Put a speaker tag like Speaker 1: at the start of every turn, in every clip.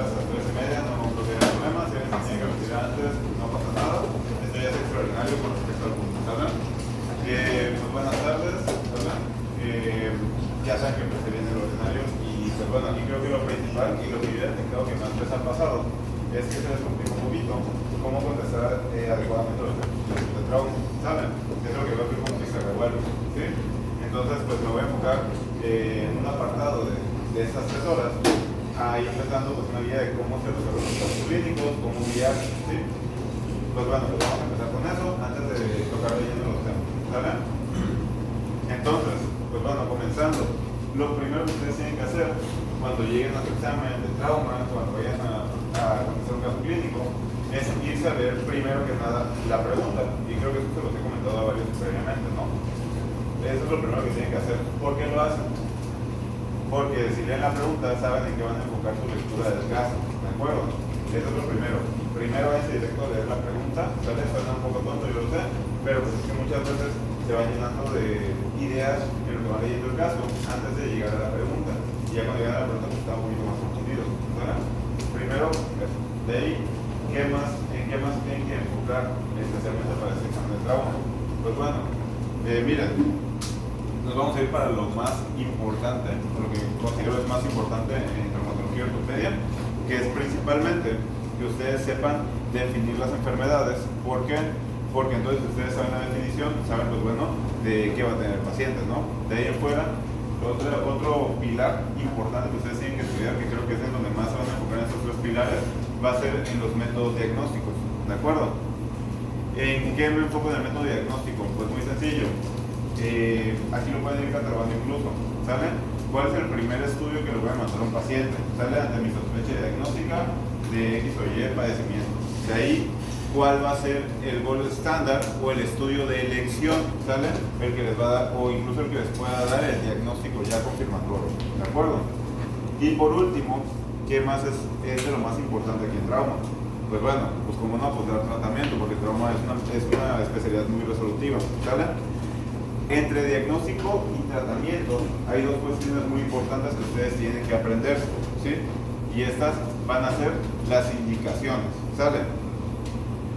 Speaker 1: hasta las 3:30, no creo que haya problema. Si alguien se tiene que retirar antes, no pasa nada. Esto ya es extraordinario con respecto al punto, ¿saben? Pues buenas tardes, ¿saben? Ya saben que pues, se viene el ordinario y pues bueno, aquí creo que lo principal y lo que yo he detectado que más les ha pasado es que se les complica un poquito cómo contestar adecuadamente los de trauma, ¿saben? Es lo que veo que como que se revuelve, ¿sí? Entonces pues me voy a enfocar en un apartado de estas 3 horas ahí empezando pues una guía de cómo se resuelven los casos clínicos, cómo guiar, ¿sí? Pues bueno, pues vamos a empezar con eso antes de tocar leyendo los temas, ¿vale? Entonces, pues bueno, comenzando, lo primero que ustedes tienen que hacer cuando lleguen a su examen de trauma, cuando vayan a contestar un caso clínico, es irse a ver primero que nada la pregunta. Y creo que eso se los he comentado a varios previamente, ¿no? Eso es lo primero que tienen que hacer. ¿Por qué lo hacen? Porque si leen la pregunta, saben en qué van a enfocar su lectura del caso, ¿de acuerdo? Eso es lo primero. Primero es directo a leer la pregunta, ¿sale? Suena un poco tonto, yo lo sé, pero pues es que muchas veces se va llenando de ideas en lo que va leyendo el caso antes de llegar a la pregunta. Y ya cuando llega a la pregunta, pues está un poquito más confundido, ¿verdad? Primero, de ahí, ¿en qué más tienen que enfocar especialmente para este examen de trauma? Pues bueno, miren, nos vamos a ir para lo más importante, lo que considero es más importante en traumatología y ortopedia, que es principalmente que ustedes sepan definir las enfermedades. ¿Por qué? Porque entonces ustedes saben la definición, saben pues bueno, de qué va a tener el paciente, ¿no? De ahí en fuera, otro pilar importante que ustedes tienen que estudiar, que creo que es en donde más se van a enfocar en estos 3 pilares, va a ser en los métodos diagnósticos, ¿de acuerdo? ¿En qué me enfoco en el método diagnóstico? Pues muy sencillo. Aquí lo pueden ir catalogando incluso, ¿sale? ¿Cuál es el primer estudio que le voy a mandar a un paciente? ¿Sale? Ante mi sospecha diagnóstica de X o Y padecimiento. De ahí, ¿cuál va a ser el gold estándar o el estudio de elección? ¿Sale? El que les va a dar, o incluso el que les pueda dar el diagnóstico ya confirmatorio, ¿de acuerdo? Y por último, ¿qué más es de lo más importante aquí en trauma? Pues bueno, pues como no, pues dar tratamiento, porque trauma es una especialidad muy resolutiva, ¿sale? Entre diagnóstico y tratamiento hay 2 cuestiones muy importantes que ustedes tienen que aprender, ¿sí? Y estas van a ser las indicaciones, ¿sale?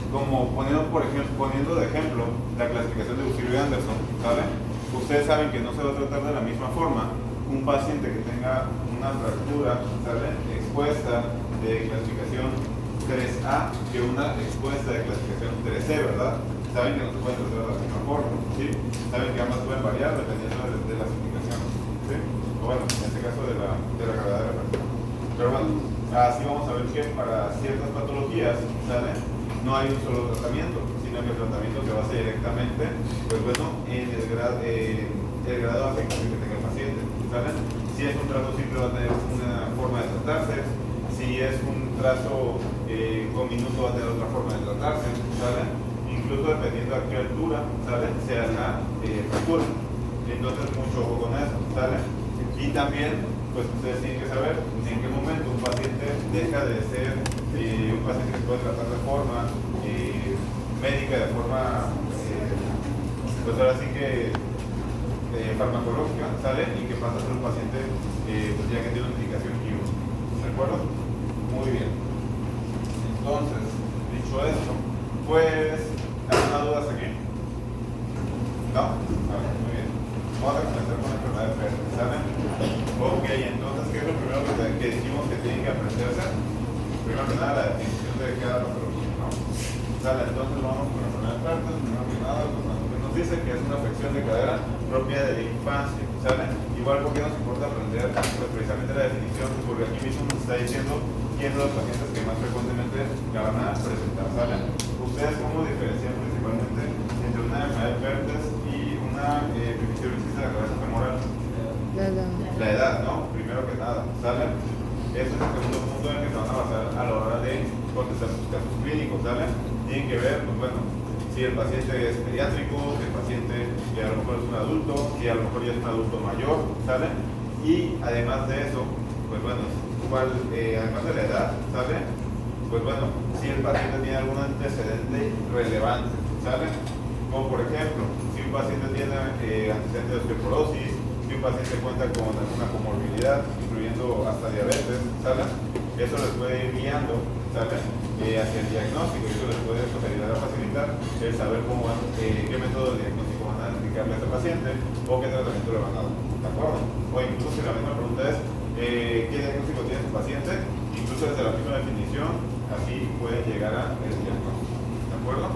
Speaker 1: Como poniendo de ejemplo la clasificación de Bustillo y Anderson, ¿sale? Ustedes saben que no se va a tratar de la misma forma un paciente que tenga una fractura, ¿sale? Expuesta de clasificación 3A que una expuesta de clasificación 3C, ¿verdad? Saben que no se pueden tratar de la misma forma, ¿sí? Saben que ambas pueden variar dependiendo de las indicaciones, ¿sí? O bueno, en este caso de la gravedad de la persona. Pero bueno, así vamos a ver que para ciertas patologías, ¿sale? No hay un solo tratamiento, sino que el tratamiento se basa directamente, pues bueno, en el grado afectivo que tenga el paciente, ¿sale? Si es un trato simple va a tener una forma de tratarse, si es un trazo comminuto va a tener otra forma de tratarse, ¿sale? Incluso dependiendo a qué altura, ¿sale? Sea la fractura. Entonces, mucho ojo con eso, ¿sale? Y también, pues ustedes tienen que saber en qué momento un paciente deja de ser un paciente que se puede tratar de forma médica, de forma, pues ahora sí que farmacológica, ¿sale? Y que pasa a ser un paciente pues ya que tiene una indicación quirúrgica, ¿de acuerdo? Muy bien. Entonces, dicho esto, pues, ¿alguna duda hasta aquí? ¿No? Vale, muy bien. Vamos a comenzar con la enfermedad de Ferrer, ¿saben? Ok, entonces, ¿qué es lo primero que dijimos que tienen que aprenderse? Primero que nada, la definición de cada patología, ¿no? ¿Sale? Entonces vamos con la enfermedad de Ferrer. Primero que nada, pues, nos dice que es una afección de cadera propia de la infancia, ¿sale? Igual, ¿por qué nos importa aprender pues, precisamente la definición? Porque aquí mismo nos está diciendo quiénes son los pacientes que más frecuentemente la van a presentar, ¿sale? ¿Ustedes cómo diferencian principalmente entre una enfermedad de Pertes y una epifisiolisis de la cabeza femoral? La edad, ¿no? Primero que nada, ¿sale? Ese es el segundo punto en el que se van a basar a la hora de contestar sus casos clínicos, ¿sale? Tienen que ver, pues bueno, si el paciente es pediátrico, si el paciente que a lo mejor es un adulto, si a lo mejor ya es un adulto mayor, ¿sale? Y además de eso, pues bueno, además de la edad, ¿sale? Pues bueno, si el paciente tiene algún antecedente relevante, ¿sale? Como por ejemplo, si un paciente tiene antecedente de osteoporosis, si un paciente cuenta con alguna comorbilidad, incluyendo hasta diabetes, ¿sale? eso les puede ir guiando, ¿sale? Hacia el diagnóstico, y eso les puede ayudar a facilitar el saber cómo van, qué método de diagnóstico van a aplicarle a ese paciente o qué tratamiento le van a dar, ¿de acuerdo? O incluso si la misma pregunta es qué diagnóstico tiene su paciente, incluso desde la misma definición, así puede llegar a el diagnóstico, ¿de acuerdo?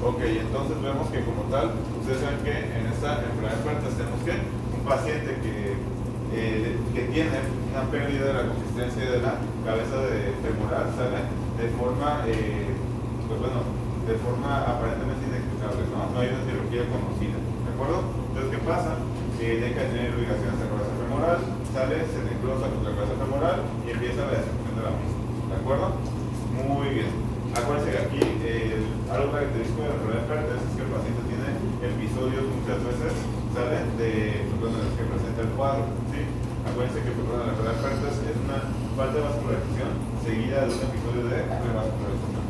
Speaker 1: Ok, entonces vemos que como tal, ustedes saben que en esta enfermedad de Pertes tenemos que un paciente que tiene una pérdida de la consistencia de la cabeza femoral, ¿sale? De forma, pues bueno, de forma aparentemente inexplicable, ¿no? No hay una cirugía conocida, ¿de acuerdo? Entonces, ¿qué pasa? Deja de tener irrigaciones de la cabeza femoral, sale, se necrosa con la cabeza femoral y empieza la destrucción de la misma, ¿de acuerdo? Muy bien. Acuérdense que aquí algo característico de la enfermedad de Pertes es que el paciente tiene episodios muchas veces, ¿sale? Pues bueno, que presenta el cuadro, ¿sí? Acuérdense que pues, bueno, la enfermedad de Pertes es una falta de vascularización seguida de un episodio de revascularización.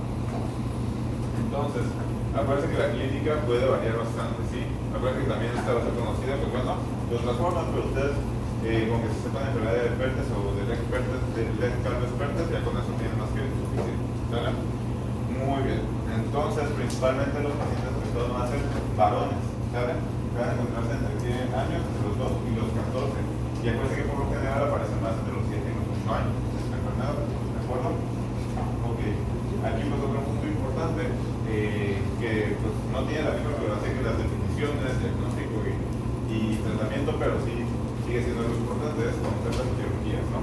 Speaker 1: Entonces, acuérdense que la clínica puede variar bastante, ¿sí? Acuérdense que también esta va a ser conocida, pues bueno, de otras formas, pero ustedes, con que se sepan enfermedad de Pertes o de Lex Pertes, ya con eso tienen más que suficiente, ¿sale? Muy bien. Entonces, principalmente los pacientes sobre todo van a ser varones, ¿saben? Van a encontrarse entre 100 años, entre los 2 y los 14. Y acuérdense que por lo general aparecen más entre los 7 y los 8 años. ¿De acuerdo? Ok. Aquí pues otro punto importante, que pues, no tiene la misma relevancia que las definiciones, diagnóstico y tratamiento, pero sí sigue siendo algo importante, es conocer las etiologías, ¿no?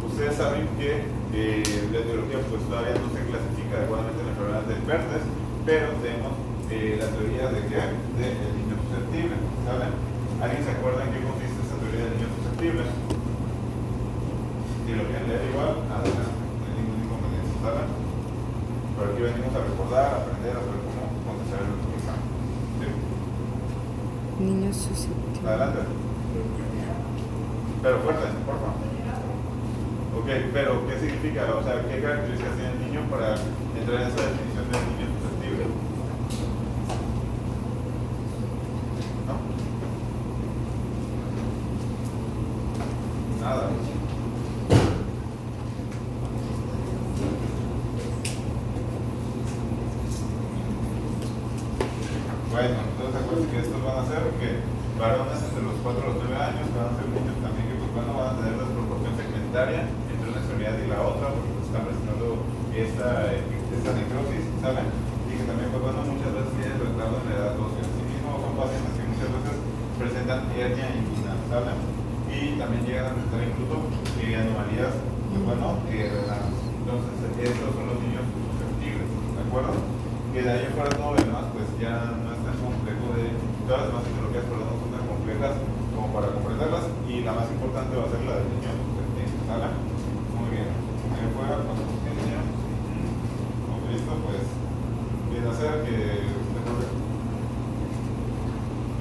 Speaker 1: Ustedes saben que la etiología pues todavía no se clasifica adecuadamente en la enfermedad de Pertes, pero tenemos la teoría de que del niño susceptible, ¿saben? ¿Alguien se acuerda en qué consiste esta teoría del niño susceptible? Si lo quieren leer igual, adelante, no hay ningún inconveniente, ¿saben? Pero aquí venimos a recordar, a aprender, a saber cómo contestar el examen. ¿Sí?
Speaker 2: Niño susceptible.
Speaker 1: Adelante. Pero fuerte, por favor. Ok, pero ¿qué significa? O sea, ¿qué características tiene el niño para entrar en esa definición del niño susceptible? ¿No? Nada. Bueno, entonces acuérdense que estos van a ser que varones entre los 4 y los 9 años, van a ser niños también que pues, bueno, van a tener la desproporción segmentaria entre una extremidad y la otra, porque pues, están presentando esta necrosis, ¿saben? Y que también, pues bueno, muchas veces tienen retraso en la edad ósea. Asimismo, son pacientes que muchas veces presentan hernia inguinal, ¿saben? Y también llegan a presentar incluso anomalías, pues bueno, renales. Entonces, estos son los niños susceptibles, ¿de acuerdo? Que de ahí en fuera todo lo demás, pues ya no es tan complejo todas las demás etiologías, perdón, no son tan complejas como para comprenderlas, y la más importante va a ser la del niño susceptible, ¿sale? Muy bien. Ahí fuera, cuando el niño, listo, pues viene a ser que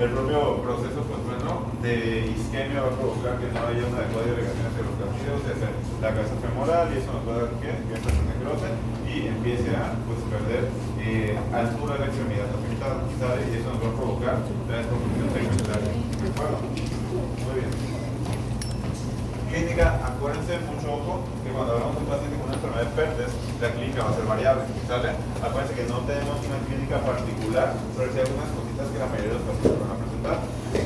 Speaker 1: el propio proceso, pues bueno, de isquemia va a provocar que no haya una adecuada irrigación hacia los ganglios, hacia la cabeza femoral, y eso nos va a dar que esta se necrose y empiece a pues, perder altura de la extremidad afectada, ¿sabe? Y eso nos va a provocar la desproporción segmentaria. ¿De acuerdo? Muy bien. Clínica, acuérdense mucho ojo que cuando hablamos de un paciente con una enfermedad de Pertes, la clínica va a ser variable, ¿sale? Acuérdense que no tenemos una clínica particular, pero sí algunas cositas que la mayoría de los pacientes van a presentar,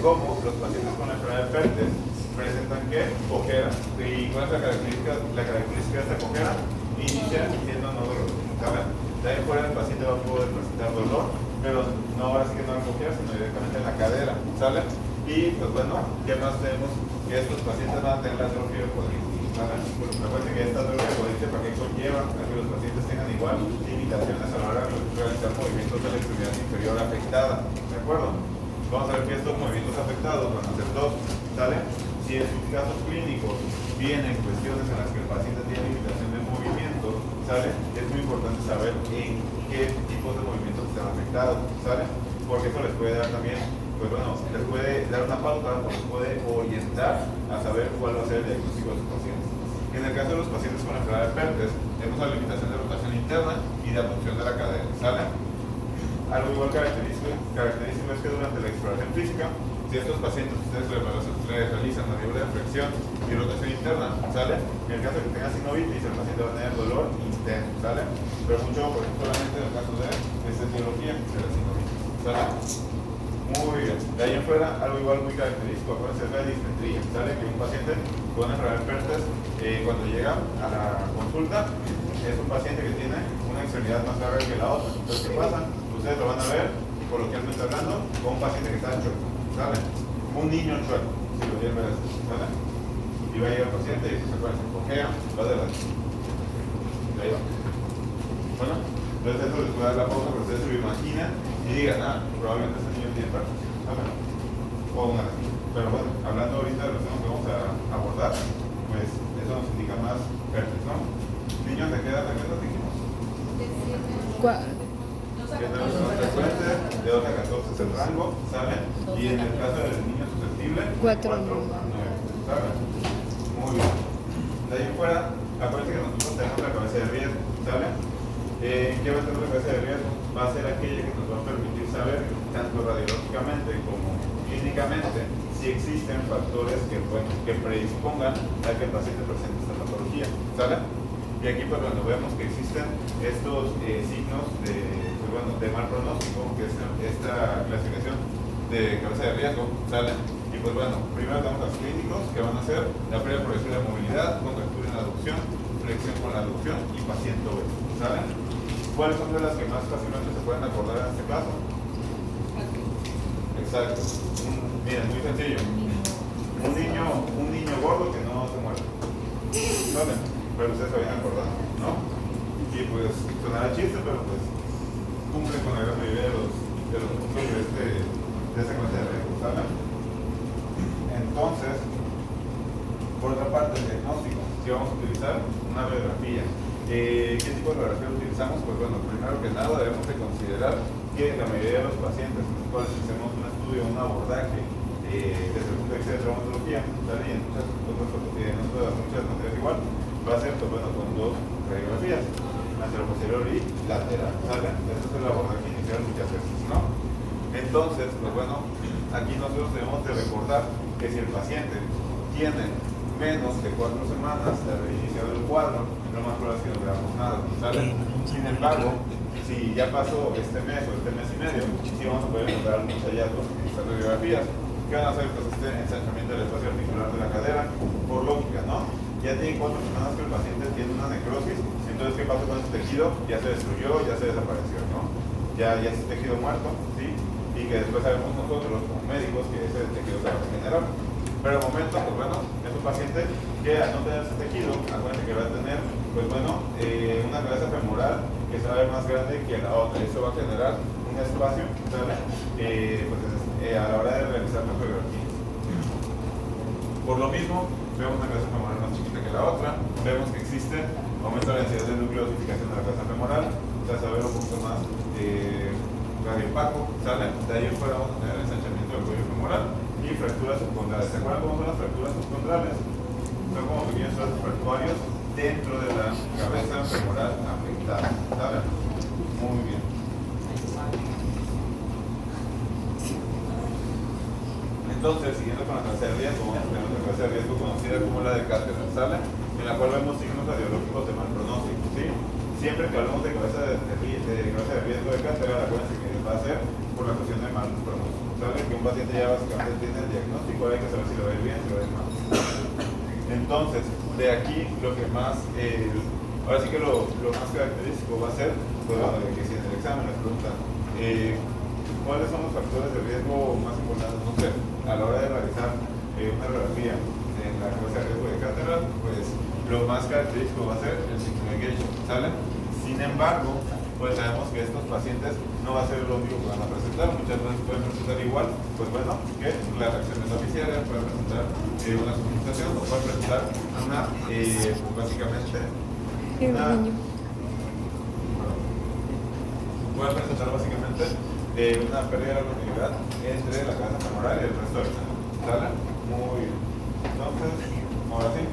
Speaker 1: como los pacientes con la enfermedad de Pertes presentan ¿qué? Cojera. ¿Y cuál es la característica de esta cojera? Inicia siendo no doloroso, ¿saben? De ahí fuera el paciente va a poder presentar dolor, pero no ahora sí que no en la cojera, sino directamente en la cadera, ¿sale? Y pues bueno, ¿qué más tenemos? Que estos pacientes van a tener la atrofia de cuádriceps, ¿saben? Pues recuerden que esta atrofia de cuádriceps, ¿para qué conlleva? A que los pacientes tengan igual limitaciones a la hora de realizar movimientos de la extremidad inferior afectada, ¿de acuerdo? Vamos a ver que estos movimientos afectados van a ser dos, ¿sale? Si en sus casos clínicos vienen cuestiones en las que el paciente tiene limitación de movimiento, ¿sale? Es muy importante saber en qué tipos de movimientos están afectados, ¿sale? Porque eso les puede dar también, pues bueno, les puede dar una pauta o les puede orientar a saber cuál va a ser el diagnóstico de sus pacientes. En el caso de los pacientes con enfermedad de Pertes, tenemos la limitación de rotación interna y de abducción de la cadera, ¿sale? Algo igual característico es que durante la exploración física se si estos pacientes ustedes les realizan maniobra de flexión y rotación interna, ¿sale? En el caso de que tenga sinovitis, el paciente va a tener dolor intenso, ¿sale? Pero mucho, por ejemplo, solamente en el caso de etiología de la sinovitis, ¿sale? Muy bien. De ahí en fuera, algo igual muy característico, acuérdense, es la dismetría, ¿sale? Que un paciente con enfermedad Pertes, cuando llega a la consulta, es un paciente que tiene una extremidad más larga que la otra. Entonces, ¿qué pasa? Ustedes lo van a ver, coloquialmente hablando, con un paciente que está chueco, ¿sale? Un niño chueco, si lo quieren ver así, ¿sale? Y va a llegar el paciente y se acuerdan, se cojea, va adelante. Y ahí va. Bueno, entonces eso les voy a dar la pausa, pero ustedes se lo imaginan y digan, probablemente ese niño tiene Pertes, ¿sale? O una. Pero bueno, hablando ahorita de los temas que vamos a abordar, pues eso nos indica más Pertes, ¿no? Niños de qué edad nos dijimos. Que tenemos más frecuente, de 2 a 14 es el rango, ¿sale? Y en el caso del niño susceptible, 4 a 9, ¿sale? Muy bien. De ahí en fuera, acuérdense que nosotros tenemos la cabeza de riesgo, ¿sale? ¿Qué va a ser la cabeza de riesgo? Va a ser aquella que nos va a permitir saber, tanto radiológicamente como clínicamente, si existen factores que predispongan a que el paciente presente esta patología, ¿sale? Y aquí pues cuando vemos que existen estos signos de mal pronóstico, que es esta clasificación de cabeza de riesgo, ¿sale? Y pues bueno, primero tenemos los clínicos, que van a ser la previa progresión de movilidad, contractura en la aducción, flexión con la aducción y paciente obeso, ¿sale? ¿Cuáles son de las que más fácilmente se pueden acordar en este caso? Exacto. Miren, muy sencillo. Un niño gordo que no se muere, ¿sale? Pero ustedes se habían acordado, ¿no? Y pues sonará chiste, pero pues cumple con la gran mayoría de los puntos de esa clase de riesgo, ¿sale? Entonces, por otra parte, el diagnóstico, si vamos a utilizar una radiografía. ¿Qué tipo de radiografía utilizamos? Pues bueno, primero que nada debemos de considerar que la mayoría de los pacientes con los cuales hacemos un estudio, un abordaje desde el punto de vista de traumatología, ¿sale? Y en muchas materias igual, va a ser pues bueno, con 2 radiografías, anteroposterior y lateral, ¿sale? Este es el abordaje inicial muchas veces, ¿no? Entonces, pues bueno, aquí nosotros debemos de recordar que si el paciente tiene menos de 4 semanas de haber iniciado el cuadro, lo más probable es que no veamos nada, ¿sale? Sin embargo, si ya pasó este mes o este mes y medio, sí vamos a poder encontrar algunos hallazgos en estas radiografías. ¿Qué van a hacer? Pues este ensanchamiento del espacio articular de la cadera, por lógica, ¿no? Ya tiene 4 semanas que el paciente tiene una necrosis, entonces ¿qué pasó con ese tejido? Ya se destruyó, ya se desapareció, ¿no? Ya es tejido muerto, ¿sí? Y que después sabemos nosotros como médicos que ese tejido se va a regenerar. Pero al momento, pues bueno, es un paciente que al no tener ese tejido, acuérdense que va a tener, pues bueno, una cabeza femoral que se va a ver más grande que la otra. Eso va a generar un espacio, ¿sale? A la hora de realizar las radiografías. Por lo mismo, vemos una cabeza femoral más chiquita que la otra, vemos que existe aumento de la densidad del núcleo de osificación de la cabeza femoral, o sea, saber un poquito más radiopaco, ¿sale? De ahí en fuera vamos a tener el ensanchamiento del cuello femoral y fracturas subcondrales. ¿Se acuerdan cómo son las fracturas subcondrales? Son como pequeños trazos fractuarios dentro de la cabeza femoral afectada, ¿sale? Muy bien. Entonces, siguiendo con la clase de riesgo, vamos a tener una clase de riesgo conocida como la de cátedra, ¿sale? En la cual vemos signos radiológicos de mal pronóstico, ¿sí? Siempre que hablamos de cabeza de riesgo de cátedra, acuérdense que va a ser por la cuestión de mal pronóstico, ¿sale? Que un paciente ya básicamente tiene el diagnóstico, hay que saber si lo va a ir bien, si lo va a ir mal. Entonces, de aquí lo que más, ahora sí que lo más característico va a ser, pues bueno, de que si en el examen les preguntan, ¿cuáles son los factores de riesgo más importantes? No sé, a la hora de realizar una radiografía en la cabeza de riesgo de cátedra, pues lo más característico va a ser el signo de Gage, ¿sale? Sin embargo, pues sabemos que estos pacientes no va a ser lo único que van a presentar, muchas veces pueden presentar igual, pues bueno, que la reacción endofisiaria puede presentar una subluxación o puede presentar una, básicamente, puede presentar básicamente una pérdida de la continuidad entre la cabeza femoral y el resto del cuerpo, ¿sale? Muy bien. Entonces, ahora sí,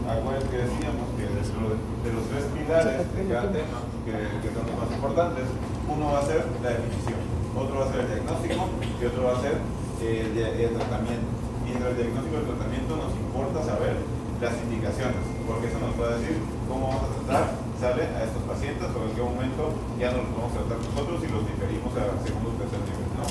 Speaker 1: acuérdense que decíamos que de los 3 pilares de cada tema, que son los más importantes, uno va a ser la definición, otro va a ser el diagnóstico y otro va a ser el tratamiento. Y entre el diagnóstico y el tratamiento nos importa saber las indicaciones, porque eso nos va a decir cómo vamos a tratar, sale, a estos pacientes o en qué momento ya no los vamos a tratar nosotros y los diferimos a segundo o tercer nivel, ¿no?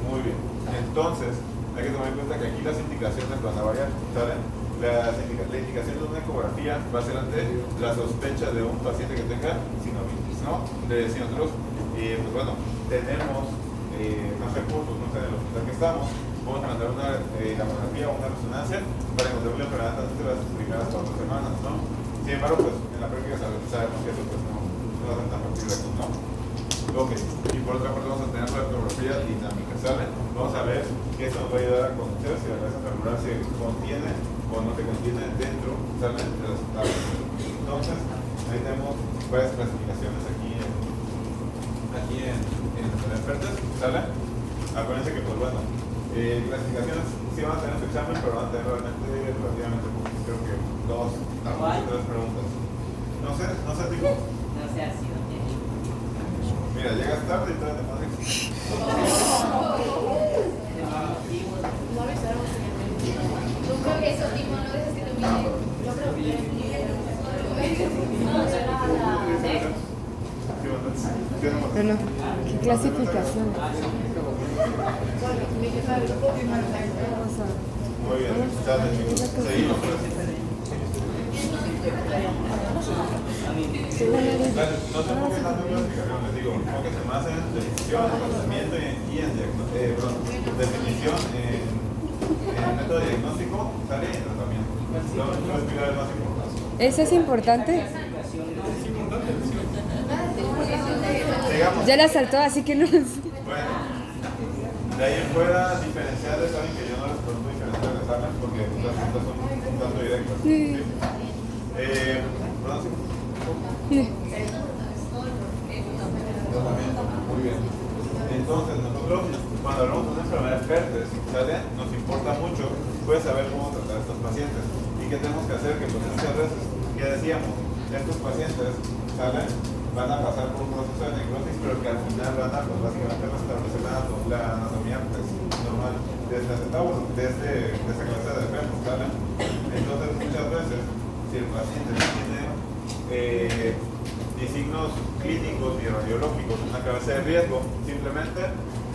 Speaker 1: Muy bien. Entonces, hay que tomar en cuenta que aquí las indicaciones van a variar, ¿sale? La indicación de una ecografía va a ser ante la sospecha de un paciente que tenga sinovitis, ¿no? Le decimos nosotros, pues bueno, tenemos más recursos, no sé, en el hospital que estamos, vamos a mandar una ecografía o una resonancia para encontrar la enfermedad antes de las primeras 4 semanas, ¿no? Sin embargo, pues en la práctica sabemos que eso pues no va a ser tan factible, ¿no? Ok, y por otra parte vamos a tener la ecografía dinámica, ¿sale? Vamos a ver que eso nos va a ayudar a conocer si la cabeza femoral se contiene o no se contiene dentro, ¿sale? De las tablas. Entonces, ahí tenemos varias clasificaciones aquí en las expertas, ¿sale? Acuérdense que, pues bueno, clasificaciones sí van a tener su examen, pero van a tener realmente relativamente pocas, creo que 2 o 3 preguntas. No sé, tipo.
Speaker 3: No sé, así no tiene.
Speaker 1: Mira, llegas tarde y todavía te pones.
Speaker 4: No avisaron. Yo creo que eso, tipo, no dejes que te olvide. Yo creo que
Speaker 2: No, no. ¿Qué clasificación?
Speaker 1: Muy bien, sale, chicos. Seguimos. No se enfoquen tanto en clasificación, les digo, enfóquense más en definición, procesamiento y en definición, en método diagnóstico, sale y en tratamiento. Son los pilares más importantes.
Speaker 2: ¿Eso es importante?
Speaker 1: Sigamos.
Speaker 2: Ya la saltó, así que no.
Speaker 1: Bueno, de ahí en fuera, diferenciales, saben que yo no les pregunto diferenciar el examen porque las preguntas son un tanto directas. ¿Sí? Perdón, sí. Tratamiento, muy bien. Entonces, nosotros, cuando hablamos de una enfermedad de Pertes, ¿sale? Nos importa mucho, pues, saber cómo tratar a estos pacientes. ¿Y qué tenemos que hacer? Que pues muchas veces, ya decíamos, estos pacientes, ¿sale? Van a pasar por un proceso de necrosis, pero que al final van a, pues, básicamente restablecer la anatomía pues, normal desde esa etapa, desde esa clase de enfermos, ¿sale? Entonces, muchas veces, si el paciente no tiene ni signos clínicos ni radiológicos, una cabeza de riesgo, simplemente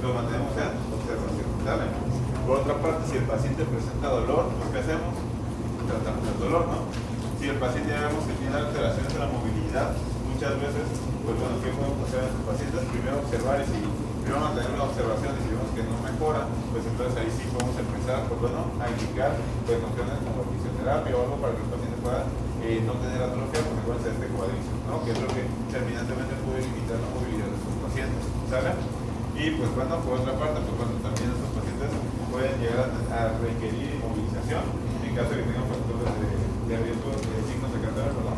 Speaker 1: lo mantenemos en observación, ¿sale? Por otra parte, si el paciente presenta dolor, pues, ¿qué hacemos? Tratamos el dolor, ¿no? Si el paciente ya vemos que tiene alteraciones en la movilidad, muchas veces, pues bueno, ¿qué podemos hacer en estos pacientes? Primero observar y si primero mantener la observación y si vemos que no mejora, pues entonces ahí sí podemos empezar, pues bueno, a indicar pues opciones como fisioterapia o algo para que el paciente pueda no tener atrofia por consecuencia de este cuádriceps, ¿no? Que es lo que terminantemente puede limitar la movilidad de estos pacientes, ¿sale? Y pues bueno, por otra parte, pues bueno, también estos pacientes pueden llegar a requerir inmovilización en caso de que tengan factores de riesgo de signos de catarata, perdón.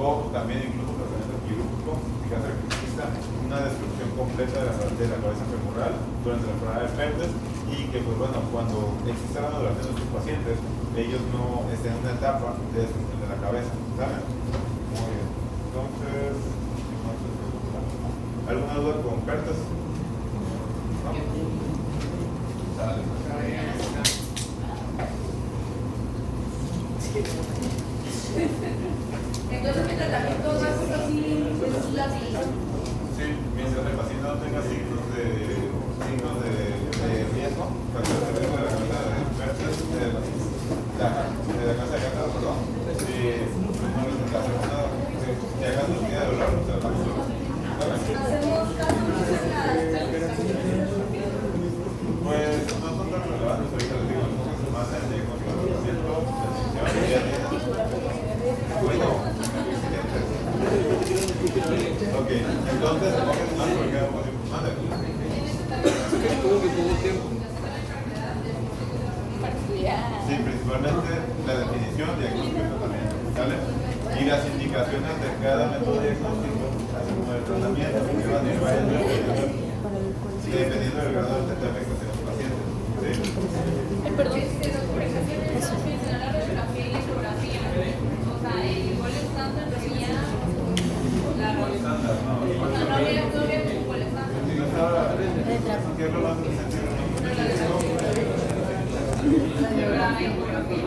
Speaker 1: O también incluso tratamiento quirúrgico en caso de que exista una destrucción completa de la cabeza femoral durante la enfermedad de Pertes y que pues bueno, cuando exista la maduración de estos pacientes, ellos no estén en una etapa de destrucción de la cabeza, ¿saben? Muy bien. Entonces, ¿alguna duda con Pertes? ¿No? Dale.
Speaker 4: entonces mi tratamiento va a ser así, es la
Speaker 1: Sí, mientras el paciente no tenga signos de riesgo, factores de riesgo de la cabeza de Pertes, de la cabeza de catarata, perdón, no les hacemos nada. Si hagan los días de dolor, no tratamos dolor. Pues no son tan relevantes, ahorita les digo, entonces más en el diagnóstico del tratamiento, bueno, ok, entonces, más porque manda. Sí, principalmente la definición, diagnóstico y tratamiento, ¿sale? Y las indicaciones de cada método diagnóstico, así como el tratamiento, que van a ir variando dependiendo del grado de afectación del paciente. ¿Sí?
Speaker 4: Perdón, por ejemplo, mencionar la radiografía y la ecografía. O sea, igual estándar sería la
Speaker 1: Estándar, no.
Speaker 4: o sea, no habría como el estándar.
Speaker 1: ¿Qué es lo más sencillo?
Speaker 4: la ecografía.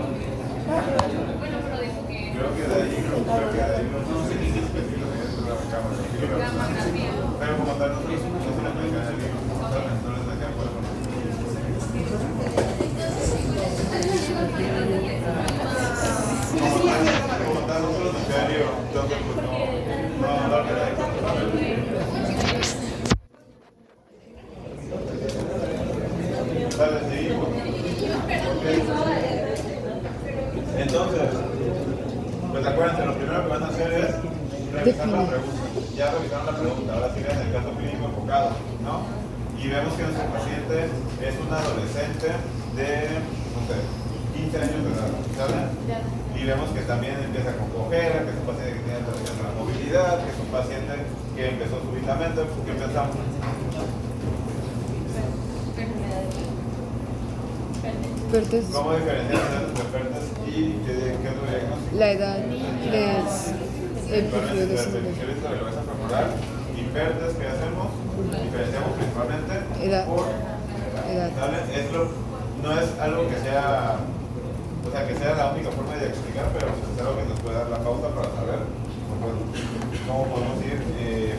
Speaker 4: Bueno, pero dijo que
Speaker 1: Creo que de ahí no sé ni si específicamente es la cámara.
Speaker 4: gamografía.
Speaker 1: Pero como tal, nosotros no se le aplica en el libro, como tal, no les dejan poder poner. Como tal, nosotros en diario, entonces pues no hablar de la Dale, seguimos. Entonces, pues acuérdense, lo primero que van a hacer es revisar la pregunta. Ya revisaron la pregunta, ahora sí ven el caso clínico enfocado, ¿no? Y vemos que nuestro paciente es un adolescente de, no sé, 15 años de edad, ¿saben? Y vemos que también empieza con cojera, que es un paciente que tiene alteración de la movilidad, que es un paciente que empezó súbitamente, porque empezamos.
Speaker 2: Pertes,
Speaker 1: ¿Cómo diferenciar entre pertes y qué otro diagnóstico?
Speaker 2: la edad, les, el perfil de
Speaker 1: Perfeccionista de la cabeza femoral y pertes, ¿qué hacemos? Diferenciamos principalmente
Speaker 2: Edad.
Speaker 1: por
Speaker 2: edad.
Speaker 1: ¿sale? No es algo que sea, o sea, que sea la única forma de diagnosticar, pero pues es algo que nos puede dar la pauta para saber pues, bueno, cómo podemos ir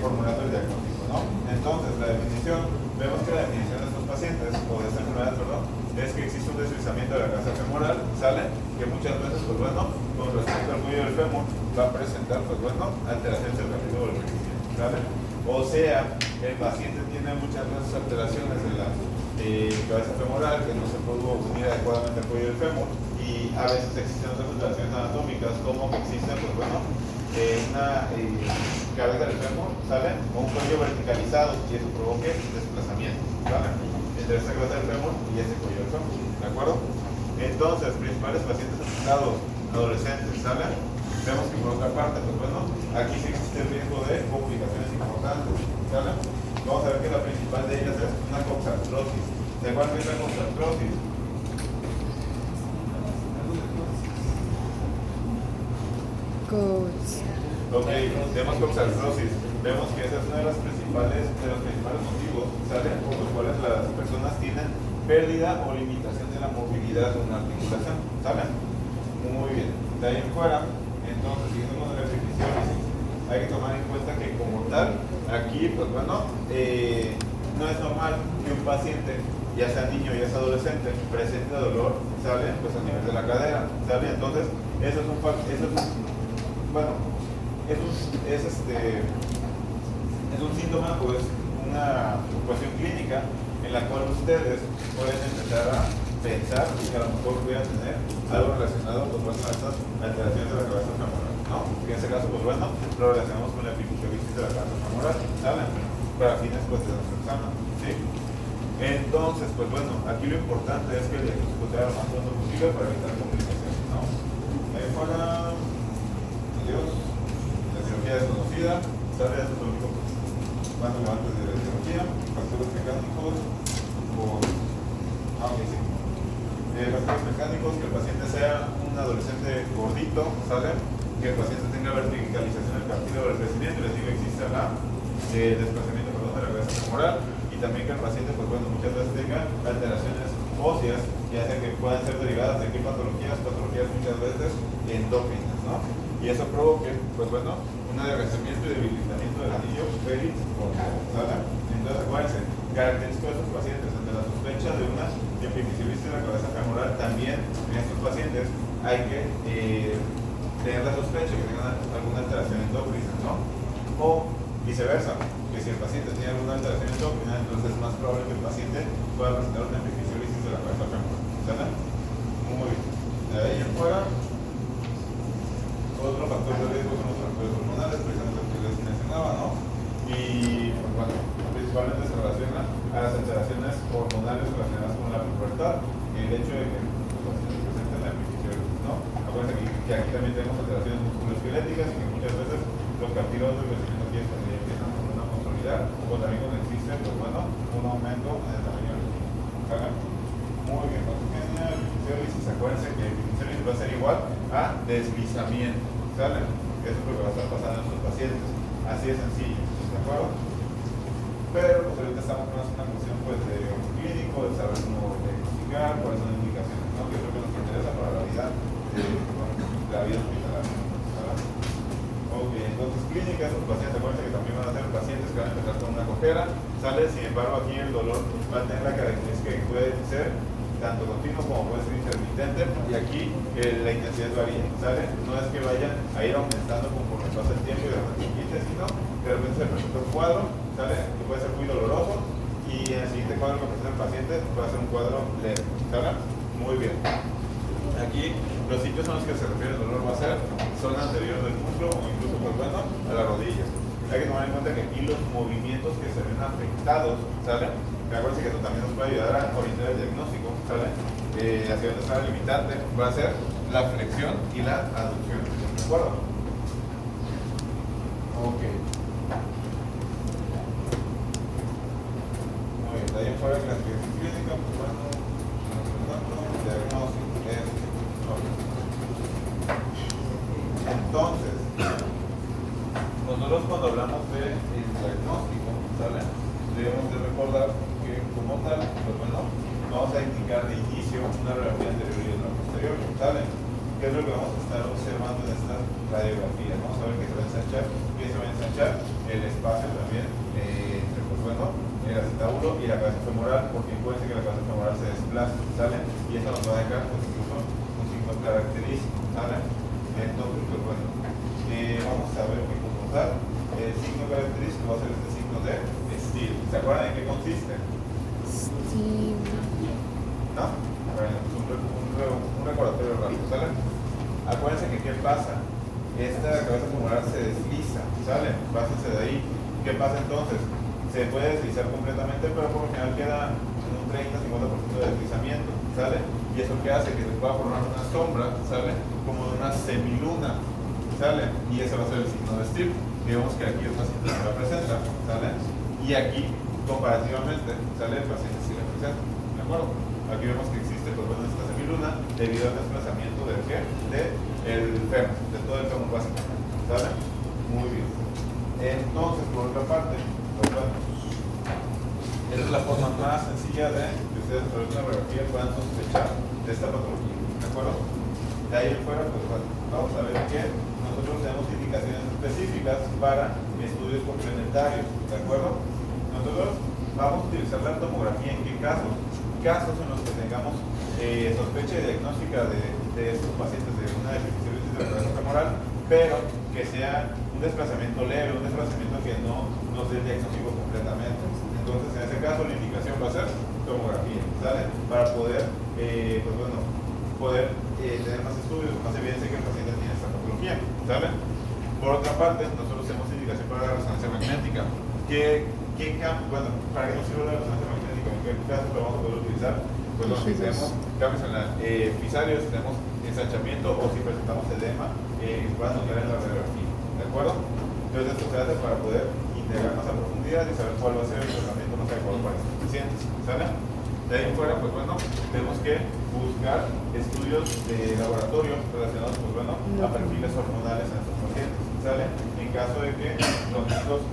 Speaker 1: formulando el diagnóstico, ¿no? Entonces, la definición, vemos que la definición de estos pacientes, o de esta enfermedad, perdón, es que existe un deslizamiento de la cabeza femoral, ¿sale? Que muchas veces, pues bueno, con respecto al cuello del fémur, va a presentar, pues bueno, alteraciones del cartílago del requisito, ¿sale? O sea, el paciente tiene muchas veces alteraciones de la cabeza femoral que no se pudo unir adecuadamente al cuello del fémur, y a veces existen otras alteraciones anatómicas, como que existe, pues bueno, una cabeza del fémur, ¿sale? O un cuello verticalizado, y eso provoque desplazamiento, ¿sale? Entre esta cabeza del fémur y ese cuello del fémur, ¿de acuerdo? Entonces, principales pacientes afectados, adolescentes, ¿sale? Vemos que por otra parte, pues bueno, aquí sí existe el riesgo de complicaciones importantes, ¿sale? Vamos a ver que la principal de ellas es una coxartrosis. ¿De cuál es la coxartrosis? Ok, tenemos coxartrosis. Vemos que esa es una de los principales motivos, ¿sale? Por los cuales las personas tienen pérdida o limitación de la movilidad de una articulación, ¿sale? Muy bien. De ahí en fuera, entonces, siguiendo con la definición, hay que tomar en cuenta que como tal, aquí, pues bueno, no es normal que un paciente, ya sea niño, ya sea adolescente, presente dolor, ¿sale? Pues a nivel de la cadera, ¿sale? Entonces, eso es un síntoma, pues una cuestión clínica en la cual ustedes pueden empezar a pensar que a lo mejor pudieran tener algo relacionado pues, bueno, a estas alteraciones de la cabeza femoral, ¿no? Que en ese caso, pues bueno, lo relacionamos con la epifisiolisis de la cabeza femoral, ¿saben? Para fines pues, de nuestro examen, ¿sí? Entonces, pues bueno, aquí lo importante es que el diagnóstico sea lo más pronto posible para evitar complicaciones, ¿no? Ahí fuera, adiós, la cirugía desconocida, ¿sale? Eso es lo único que cuando antes de la cirugía, factores mecánicos, ok, sí. Factores mecánicos, que el paciente sea un adolescente gordito, ¿sale? Que el paciente tenga verticalización del cartílago del crecimiento, les digo, existe el desplazamiento de la cabeza femoral, y también que el paciente, pues bueno, muchas veces tenga alteraciones óseas, ya sea que puedan ser derivadas de qué patologías muchas veces endócrinas, ¿no? Y eso provoque, pues bueno, un adelgazamiento y debilitamiento del anillo pericorneal, ¿sale? Entonces, acuérdense, característico de estos pacientes ante la sospecha de una epifisiolisis de la cabeza femoral, también en estos pacientes hay que tener la sospecha que tengan alguna alteración endócrina, ¿no? O viceversa, que si el paciente tiene alguna alteración endócrina, entonces es más probable que el paciente pueda presentar una epifisiolisis de la cabeza femoral, ¿sale? Muy bien. De ahí en fuera, otro factor de riesgo son los factores hormonales, precisamente lo que les mencionaba, ¿no? Y, pues bueno, principalmente se relaciona a las alteraciones hormonales relacionadas con la pubertad y el hecho de que los pacientes presenten la epifisiolisis, ¿no? Acuérdense que aquí también tenemos alteraciones musculoesqueléticas y que muchas veces los cartílagos del crecimiento empiezan con una consolidar o también cuando existe, pues bueno, un aumento en el tamaño del músculo, ¿vale? Muy bien, patogenia, epifisiolisis, acuérdense que epifisiolisis va a ser igual a deslizamiento, ¿sale? Eso es lo que va a estar pasando en estos pacientes, así de sencillo, ¿de acuerdo? Pero pues ahorita estamos con una cuestión pues de clínico, de saber cómo diagnosticar buscar, cuáles son las indicaciones, ¿no? Que es lo que nos interesa para la vida, la vida hospitalaria. ¿Verdad? Ok, entonces clínicas, los pacientes, acuérdense que también van a ser pacientes que van a empezar con una cojera, ¿sale? Sin embargo, aquí el dolor va a tener la característica que puede ser tanto continuo como puede ser intermitente, y aquí la intensidad varía, ¿sale? No es que vayan a ir aumentando conforme pasa el tiempo y de repente quite, sino que de repente se presenta un cuadro, ¿sale? Que puede ser muy doloroso, y en el siguiente cuadro que presenta el paciente puede ser un cuadro leve, ¿sale? Muy bien. Aquí los sitios a los que se refiere el dolor va a ser zona anterior del muslo o incluso, pues bueno, a la rodilla. Hay que tomar en cuenta que aquí los movimientos que se ven afectados, ¿sale? Acuérdense que esto también nos puede ayudar a orientar el diagnóstico, ¿sale? Hacia dónde está la limitante va a ser la flexión y la aducción, ¿de acuerdo? Ok. Muy bien, de ahí en fuera clasificación clínica, pues bueno, diagnóstico, entonces, nosotros cuando hablamos del diagnóstico, ¿sale? Debemos de recordar que como tal, pues bueno, vamos a indicar de inicio una radiografía anterior y otra posterior, ¿sale? ¿Qué es lo que vamos a estar observando en esta radiografía? Vamos a ver que se va a ensanchar, el espacio también entre, pues bueno, el acetábulo y la cabeza femoral, porque puede ser que la cabeza femoral se desplace, ¿sale? Y esto nos va a dejar, pues incluso, un signo característico, ¿sale? Entonces, pues bueno, vamos a ver que como tal, el signo característico va a ser este signo de Steele. ¿Se acuerdan en qué consiste?
Speaker 2: Sí.
Speaker 1: ¿No? Bueno, un recordatorio rápido, ¿sale? Acuérdense que ¿qué pasa? Esta cabeza femoral se desliza, ¿sale? Pásense de ahí. ¿Qué pasa entonces? Se puede deslizar completamente, pero por lo general queda en un 30-50% de deslizamiento, ¿sale? Y eso que hace que se pueda formar una sombra, ¿sale? Como de una semiluna, ¿sale? Y ese va a ser el signo de Steele. Digamos que aquí el paciente no la presenta, ¿sale? Y aquí, comparativamente, ¿sale? El paciente sí la presenta, ¿de acuerdo? Aquí vemos que existe, pues bueno, esta semiluna debido al desplazamiento del ¿qué? Del fémur, de todo el fémur básicamente, ¿sale? Muy bien. Entonces, por otra parte, pues bueno, esa es la forma más sencilla de que ustedes a través de una radiografía puedan sospechar de esta patología, ¿de acuerdo? De ahí en fuera, pues bueno, vamos a ver que nosotros tenemos indicaciones específicas para estudios complementarios, ¿de acuerdo? Nosotros vamos a utilizar la tomografía en qué casos? Casos en los que tengamos sospecha y diagnóstica de estos pacientes de una deficiencia de la cabeza femoral, pero que sea un desplazamiento leve, un desplazamiento que no nos dé el diagnóstico completamente. Entonces, en ese caso, la indicación va a ser tomografía, ¿sale? Para poder, pues bueno, poder tener más estudios, más evidencia que el paciente tiene esta patología, ¿sale? Por otra parte, nosotros tenemos indicación para la resonancia magnética. Bueno, ¿para qué nos sirve la resonancia magnética? ¿En qué casos lo vamos a poder utilizar? Pues lo que tenemos cambios en la fisarios, si tenemos ensanchamiento o si presentamos edema, van a quedar en la radiografía, ¿de acuerdo? Entonces esto se hace para poder integrar más a profundidad y saber cuál va a ser el tratamiento más adecuado para estos pacientes, ¿sale? De ahí en fuera, pues bueno, tenemos que buscar estudios de laboratorio relacionados, pues bueno, a perfiles hormonales en estos pacientes, ¿sale? En caso de que nosotros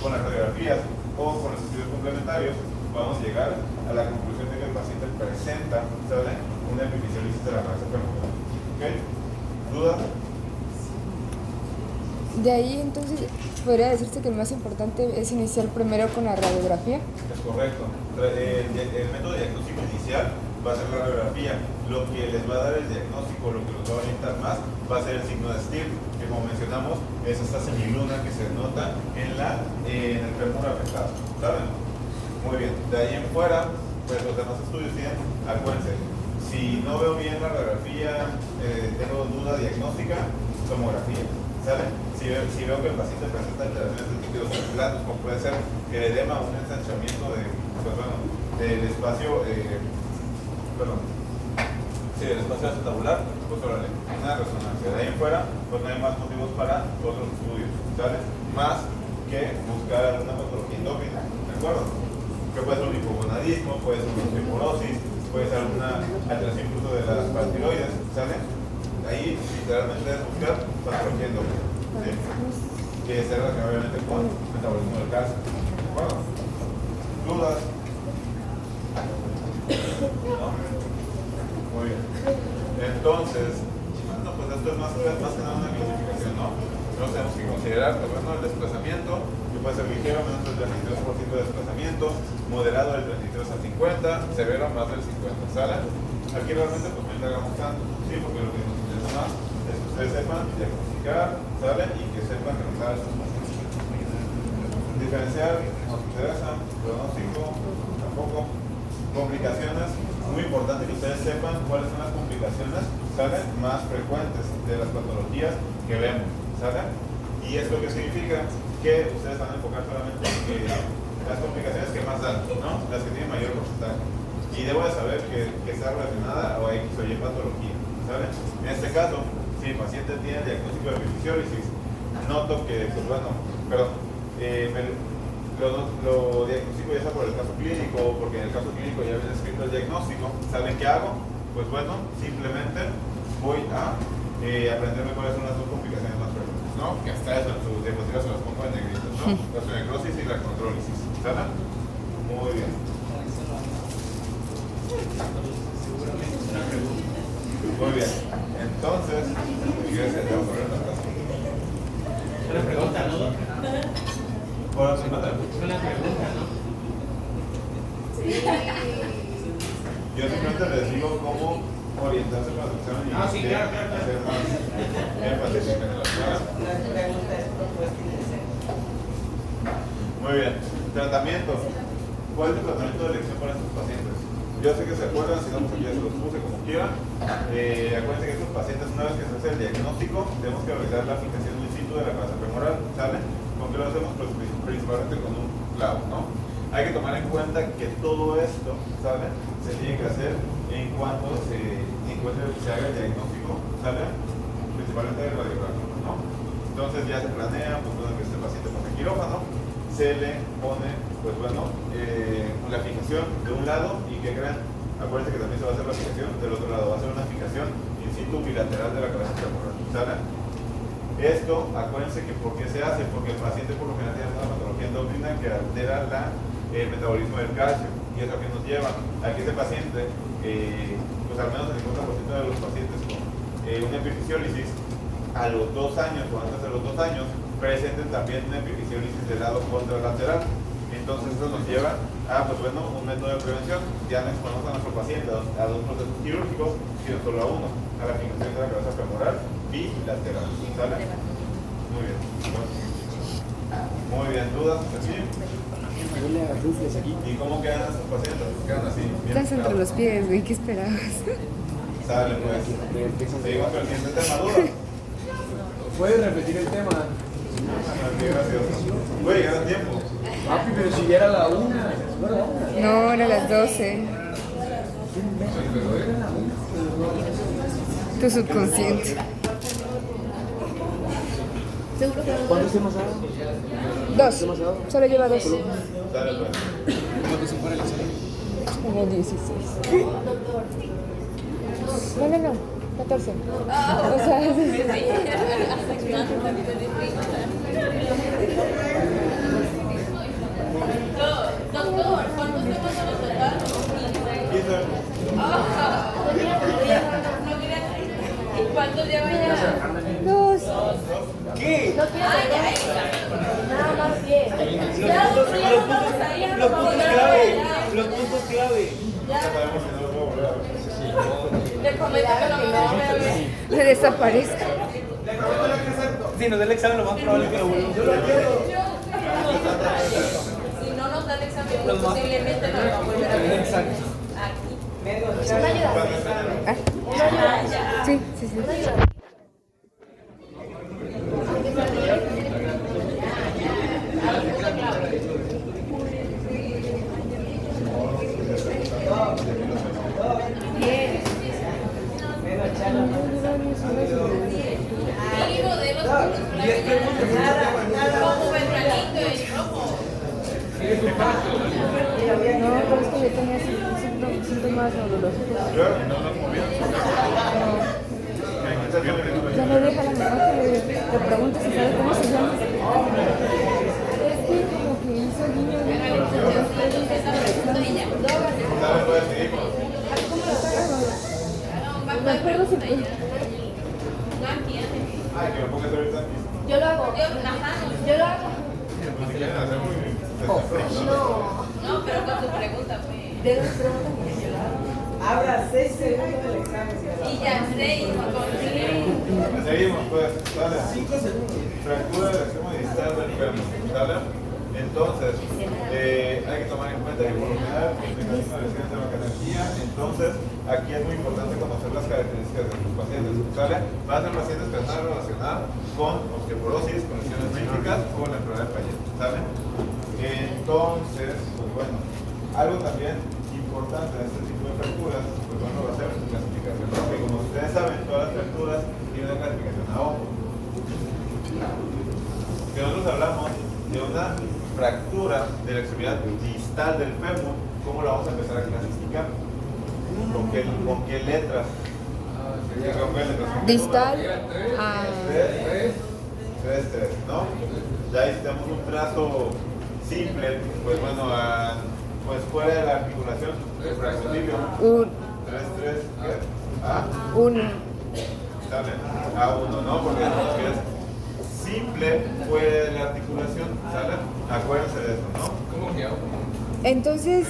Speaker 1: con las radiografías o con los estudios complementarios vamos a llegar a la conclusión de que el paciente presenta, ¿sale? Una epifisiolisis de la cabeza femoral. ¿Ok? ¿Dudas?
Speaker 2: De ahí entonces podría decirse que lo más importante es iniciar primero con la radiografía.
Speaker 1: Es correcto. El método de diagnóstico inicial va a ser la radiografía. Lo que les va a dar el diagnóstico, lo que los va a orientar más, va a ser el signo de Steele, que como mencionamos, es esta semiluna que se nota en el fémur afectado. ¿Saben? Muy bien. De ahí en fuera, pues los demás estudios tienen, acuérdense, si no veo bien la radiografía, tengo duda diagnóstica, tomografía. ¿Sale? Si veo que el paciente presenta alteraciones de líquidos circulantes, como puede ser el edema o un ensanchamiento del espacio, del espacio acetabular, pues órale, una resonancia. De ahí en fuera, pues no hay más motivos para otros estudios, ¿sale? Más que buscar una patología endócrina, ¿de acuerdo? Que puede ser un hipogonadismo, puede ser una osteoporosis, puede ser una alteración incluso de las paratiroides, ¿sale? Ahí literalmente debes buscar patología endócrina, ¿sí? Que se relaciona obviamente con el metabolismo del cáncer, ¿de acuerdo? ¿Dudas? ¿No? Entonces, bueno, pues esto es más que nada una clasificación, ¿no? Entonces tenemos que considerar, pues, bueno, el desplazamiento, que puede ser ligero, menos del 33% de desplazamiento, moderado del 33 al 50, severo más del 50, ¿sale? Aquí realmente pues no indagamos tanto, sí, porque lo que nos interesa más es que ustedes sepan diagnosticar, ¿sale? Y que sepan tratar estos pacientes. Diferenciar, nos interesa, pronóstico, tampoco. Complicaciones, muy importante que ustedes sepan cuáles son las complicaciones, ¿sale? Más frecuentes de las patologías que vemos, ¿sale? Y esto que significa que ustedes van a enfocar solamente en las complicaciones que más dan, ¿no? Las que tienen mayor porcentaje. Y debo de saber que está relacionada a X o Y patología, ¿sale? En este caso, si el paciente tiene diagnóstico de epifisiólisis, noto que, pues bueno, perdón, lo diagnostico ya sea por el caso clínico, porque en el caso clínico ya viene escrito el diagnóstico. ¿Saben qué hago? Pues bueno, simplemente voy a aprenderme cuáles son las dos complicaciones más frecuentes, ¿no? Que hasta eso en su diagnóstico se las pongo en negritos, ¿no? La necrosis y la contrólisis, ¿sale? Muy bien. Muy bien. Entonces, gracias, vamos a ver la casa.
Speaker 3: Una pregunta, ¿no?
Speaker 1: Bueno, sí, mata.
Speaker 3: Una pregunta, ¿no?
Speaker 1: Yo simplemente les digo cómo orientarse para su examen y
Speaker 3: Sí, claro.
Speaker 1: hacer más énfasis en la clase. Muy bien. Tratamiento. ¿Cuál es el tratamiento de elección para estos pacientes? Yo sé que se acuerdan, si no, pues aquí ya se los puse como quieran. Acuérdense que estos pacientes, una vez que se hace el diagnóstico, tenemos que realizar la fijación in situ de la cabeza femoral, ¿sale? ¿Con qué lo hacemos? Pues principalmente con un clavo, ¿no? Hay que tomar en cuenta que todo esto, ¿sale? Se tiene que hacer en cuanto se encuentre, se haga el diagnóstico, ¿sale? Principalmente el radiográfico, ¿no? Entonces ya se planea, pues bueno, que este paciente pase quirófano, se le pone, pues bueno, la fijación de un lado y que crean, acuérdense que también se va a hacer la fijación del otro lado, va a ser una fijación in situ bilateral de la cabeza femoral, ¿sale? Esto, acuérdense que ¿por qué se hace? Porque el paciente por lo general tiene una patología endocrina que altera el metabolismo del calcio, y eso que nos lleva a que ese paciente, pues al menos el 50% de los pacientes con una epifisiólisis a los 2 años o antes de los 2 años presenten también una epifisiólisis del lado contralateral. Entonces eso nos lleva a, pues bueno, un método de prevención. Ya no exponemos a nuestro paciente a 2 procesos quirúrgicos, sino solo a uno, a la fijación de la cabeza femoral bilateral. ¿Sale? Muy bien. Muy bien, ¿dudas? ¿Sí? ¿Y cómo quedan estos pacientes? Quedan así.
Speaker 2: Estás entre los pies, güey, ¿qué esperabas?
Speaker 1: Sale, pues. Seguimos con el siguiente tema, ¿dudas?
Speaker 5: ¿Puedes repetir el tema?
Speaker 1: Qué gracioso. Voy a llegar a tiempo.
Speaker 5: Papi, pero si ya era la 1. ¿No era la 1?
Speaker 2: No, era las 12. Tu subconsciente.
Speaker 5: ¿Cuántos temas ha dado?
Speaker 2: 2. Solo lleva 2.
Speaker 1: Sale, pues.
Speaker 5: ¿Cuántos se para el examen?
Speaker 2: Como 16. No. 14. O sea,
Speaker 4: Doctor, ¿cuántos temas van a tratar?
Speaker 1: 15.
Speaker 4: ¿Y cuántos lleva ya?
Speaker 2: 2.
Speaker 5: ¿Qué?
Speaker 4: Nada más 10.
Speaker 5: Los puntos clave. Los puntos clave.
Speaker 1: Ya sabemos si no lo puedo volver a ver.
Speaker 4: Le prometo que no me va a ver.
Speaker 2: Me desaparezco.
Speaker 5: Si nos da el examen, lo más probable es que lo vuelva.
Speaker 4: Si no nos da el examen, pues posiblemente no lo va a volver a ver.
Speaker 5: Exacto.
Speaker 4: Aquí.
Speaker 2: ¿Ah? Sí.
Speaker 4: Hay modelos como Beltranito y rojo.
Speaker 2: No, pero es que yo tenía síntomas neurológicos.
Speaker 1: Claro, no conviene.
Speaker 2: Ya no deja la mamá que le pregunte si sabe cómo se llama. Es que como que hizo guiño de
Speaker 1: Sale, pues, seguimos.
Speaker 2: me acuerdo si De las preguntas.
Speaker 5: Habla 6 segundos del examen.
Speaker 4: Y ya sé, y con
Speaker 1: Seguimos, pues, ¿sale?
Speaker 5: 5 segundos.
Speaker 1: Fractura del extremo distal del fémur, ¿sale? Entonces, hay que tomar en cuenta que por lo general, complicación de lesiones de baja energía. Entonces, aquí es muy importante conocer las características de tus pacientes, ¿sale? Van a ser pacientes que están relacionados con osteoporosis, con lesiones médicas o la enfermedad de Paget, ¿sale? Entonces, pues bueno, algo también importante en este tipo de fracturas, pues bueno, va a ser su clasificación, porque como ustedes saben, todas las fracturas tienen una clasificación a ojo. Que nosotros hablamos de una fractura de la extremidad distal del fémur, ¿cómo la vamos a empezar a clasificar? ¿Con qué letras? ¿Con qué letras?
Speaker 2: Distal a...
Speaker 1: 3, ¿no? Ya ahí tenemos un trazo simple, pues bueno, pues fuera de la articulación, el fraccionilio. 3, ¿qué?
Speaker 2: Uno.
Speaker 1: Dale, A1, ¿no? Porque es simple fuera de la articulación, ¿sale? Acuérdense de eso, ¿no?
Speaker 3: ¿Cómo que hago?
Speaker 2: Entonces,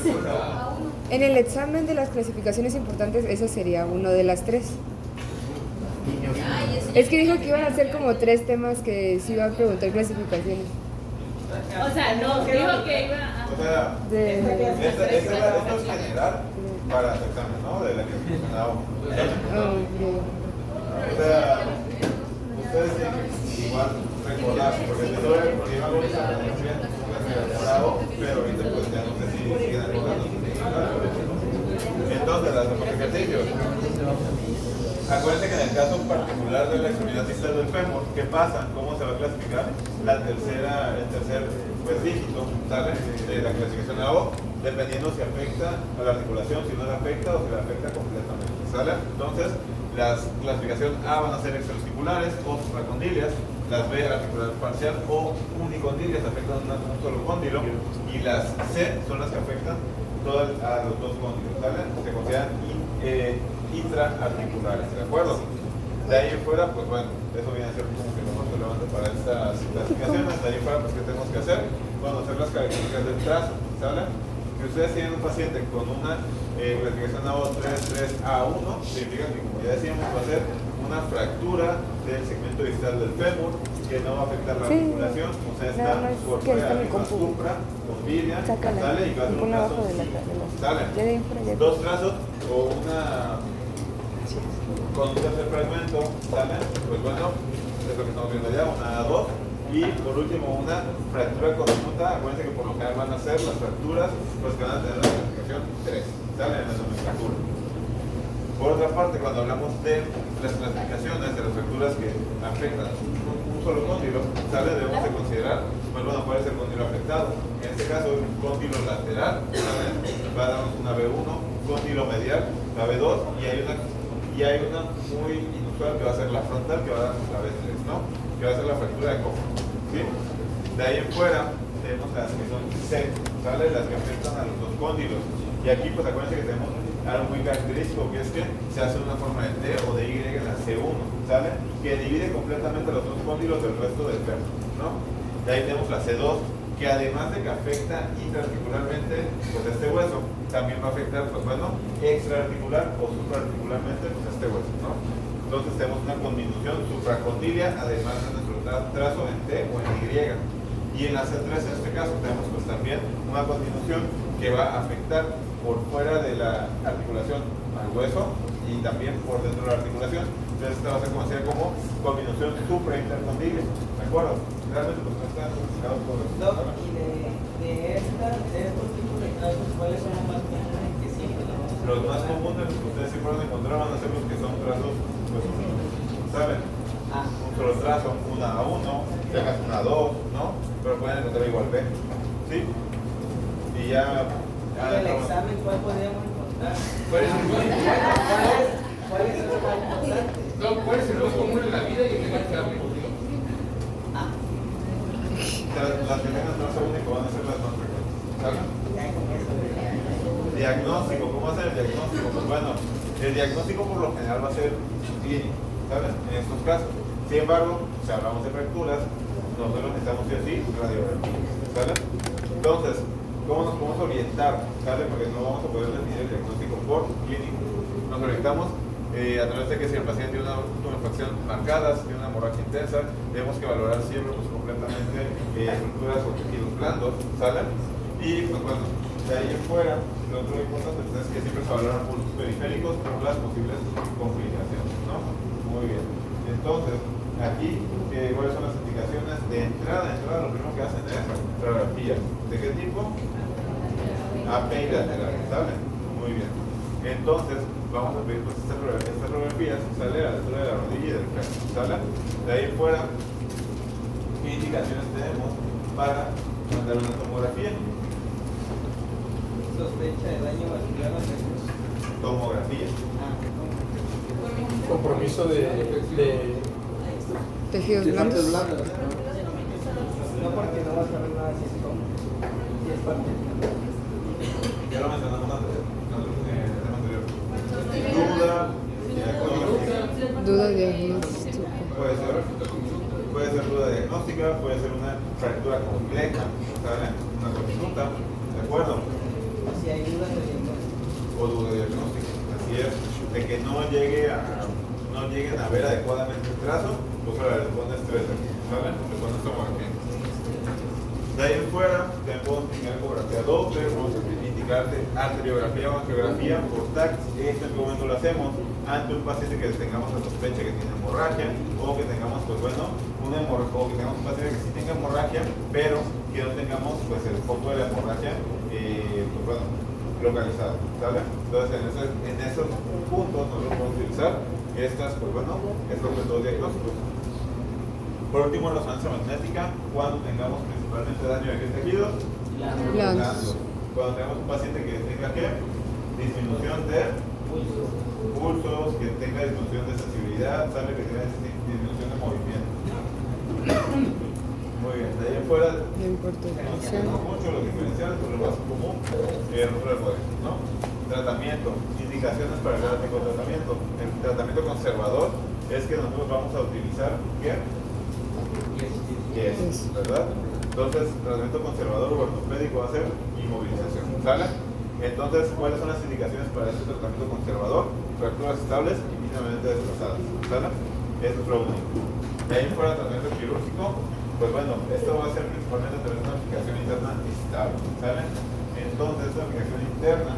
Speaker 2: en el examen de las clasificaciones importantes, eso sería uno de las 3. Es que dijo que iban a ser como 3 temas que sí iban a preguntar clasificaciones.
Speaker 4: O sea, no, dijo que iba a...
Speaker 1: O sea, esto es general para el examen, ¿no? De la clasificación A1. O sea, ustedes tienen que igual recordar, porque yo iba a revisar bien pero ahorita pues ya no sé si siguen recordando. Entonces, las ejercicios. Acuérdense que en el caso particular de la extremidad distal del fémur, ¿qué pasa? ¿Cómo se va a clasificar? El tercer pues, dígito, ¿sale? De la clasificación de AO, dependiendo si afecta a la articulación, si no la afecta o si la afecta completamente, ¿sale? Entonces, las clasificación A van a ser extraarticulares o supracondilias, las B articular parcial o unicondilias afectan a un solo cóndilo, y las C son las que afectan a los dos cóndilos, ¿sale? Se consideran intraarticulares, ¿de acuerdo? De ahí en fuera, pues bueno, eso viene a ser como que lo más relevante para estas clasificaciones. De ahí en fuera, pues ¿qué tenemos que hacer? Conocer las características del trazo, ¿sale? Si ustedes tienen un paciente con una clasificación A3A1, significa que, como ya decíamos, va a ser una fractura del segmento distal del fémur, que no va a afectar la articulación, o sea, está por fuera de la supra, convilia, ¿sale? Y va a ser un trazo, ¿sale? Dos trazos o una con un tercer fragmento, ¿sale? Pues bueno, es lo que estamos viendo ya, una A2. Y por último, una fractura cornuta. Acuérdense que por lo general van a ser las fracturas pues, que van a tener la clasificación 3, ¿sale? En la nomenclatura. Por otra parte, cuando hablamos de las clasificaciones de las fracturas que afectan un solo cóndilo, ¿sale? Debemos de considerar, pues bueno, cuál es el cóndilo afectado. En este caso, un cóndilo lateral, ¿sale? Va a darnos una B1, un cóndilo medial, la B2, y hay una muy inusual que va a ser la frontal, que va a darnos la B3, ¿no? Que va a ser la fractura de cojo, ¿sí? De ahí en fuera tenemos las que son C, ¿sale? Las que afectan a los dos cóndilos. Y aquí pues acuérdense que tenemos algo muy característico, que es que se hace una forma de T o de Y en la C1, ¿sale? Que divide completamente los dos cóndilos del resto del fémur, ¿no? De ahí tenemos la C2, que además de que afecta intraarticularmente pues este hueso, también va a afectar, pues bueno, extraarticular o supraarticularmente pues este hueso, ¿no? Entonces tenemos una condición supracondilia, además de nuestro trazo en T o en Y. Y en la C3 en este caso tenemos pues también una condición que va a afectar por fuera de la articulación al hueso y también por dentro de la articulación. Entonces esta va a ser conocida como combinación supraintercondilia, ¿de acuerdo? Realmente pues no está especificado por el...
Speaker 5: Y de estos tipos de casos, ¿cuáles son los más comunes que siempre?
Speaker 1: Los más comunes que ustedes sí pueden encontrar van a ser los que son trazos, pues, ¿saben? Un solo trazo, una A1, tengas una A2, ¿no? Pero pueden encontrar igual B, ¿sí? Y ya...
Speaker 5: En el examen, ¿cuál podríamos encontrar?
Speaker 3: ¿Cuál es el más
Speaker 5: ¿Cuál es el más importante?
Speaker 3: No, ¿cuál es el más común en la vida y en el examen?
Speaker 1: Las que tengan trazo único van a ser las más frecuentes, ¿saben? Diagnóstico, ¿cómo hacer el diagnóstico? Pues bueno, el diagnóstico por lo general va a ser clínico, ¿saben? En estos casos. Sin embargo, si hablamos de fracturas, nosotros necesitamos sí o sí radiografía, ¿saben? Entonces, ¿Cómo nos podemos orientar? ¿Sale? Porque no vamos a poder definir el diagnóstico por clínico. Nos orientamos a través de que si el paciente tiene una tumefacción marcada, si tiene una hemorragia intensa, tenemos que valorar siempre pues, completamente estructuras o tejidos blandos, ¿sale? Y pues bueno, de ahí en fuera, lo otro importante pues, es que siempre se valoran puntos periféricos por las posibles complicaciones, ¿no? Muy bien. Entonces, aquí, ¿cuáles son las indicaciones? De entrada, lo primero que hacen es radiografía. ¿De qué tipo? AP y lateral, ¿sale? Muy bien. Entonces, vamos a pedir pues estas radiografías, sale a la altura de la rodilla y del frente, ¿sale? De ahí en fuera, ¿qué indicaciones tenemos para mandar una tomografía?
Speaker 5: Sospecha de daño vascular a restos.
Speaker 1: Tomografía.
Speaker 6: Compromiso de
Speaker 2: Tejidos blandos.
Speaker 5: No porque no vas a ver nada si es como. Si es parte.
Speaker 1: Ya lo mencionamos antes, en el tema anterior. Duda diagnóstica. Puede ser duda diagnóstica, puede ser una fractura compleja, ¿sale? Una consulta, ¿de acuerdo?
Speaker 5: Si hay dudas de diagnóstico.
Speaker 1: O duda diagnóstica, así es, de que no lleguen a ver adecuadamente el trazo, pues ahora le pones 3 aquí, ¿sale? Le pones tomografía. De ahí en fuera, te puedo indicar ecografía Doppler, vamos a indicarte arteriografía o angiografía por TAC. Esto en qué momento lo hacemos ante un paciente que tengamos la sospecha que tiene hemorragia o que tengamos, pues bueno, o que tengamos un paciente que sí tenga hemorragia, pero que no tengamos pues el foco de la hemorragia, pues bueno, localizado, ¿sale? Entonces en esos puntos nosotros podemos utilizar estas, pues bueno, estos métodos diagnósticos. Por último, la resonancia magnética, cuando tengamos principalmente daño de qué tejidos,
Speaker 2: Blandos.
Speaker 1: cuando tengamos un paciente que tenga ¿qué? Disminución de pulsos, que tenga disminución de sensibilidad, sabe que tenga disminución de movimiento. Muy bien, de ahí en fuera
Speaker 2: No importa.
Speaker 1: nos tenemos mucho los diferenciales, por lo más común, nosotros le podemos, ¿no? Tratamiento, indicaciones para cada tipo de tratamiento. El tratamiento conservador es que nosotros vamos a utilizar ¿qué? Yes, ¿verdad? Entonces, tratamiento conservador o ortopédico va a ser inmovilización, ¿sale? Entonces, ¿cuáles son las indicaciones para este tratamiento conservador? Fracturas estables y mínimamente desplazadas, ¿sale? Eso es lo único. De ahí fuera tratamiento quirúrgico, pues bueno, esto va a ser principalmente tener una aplicación interna estable, ¿sale? Entonces, esta aplicación interna,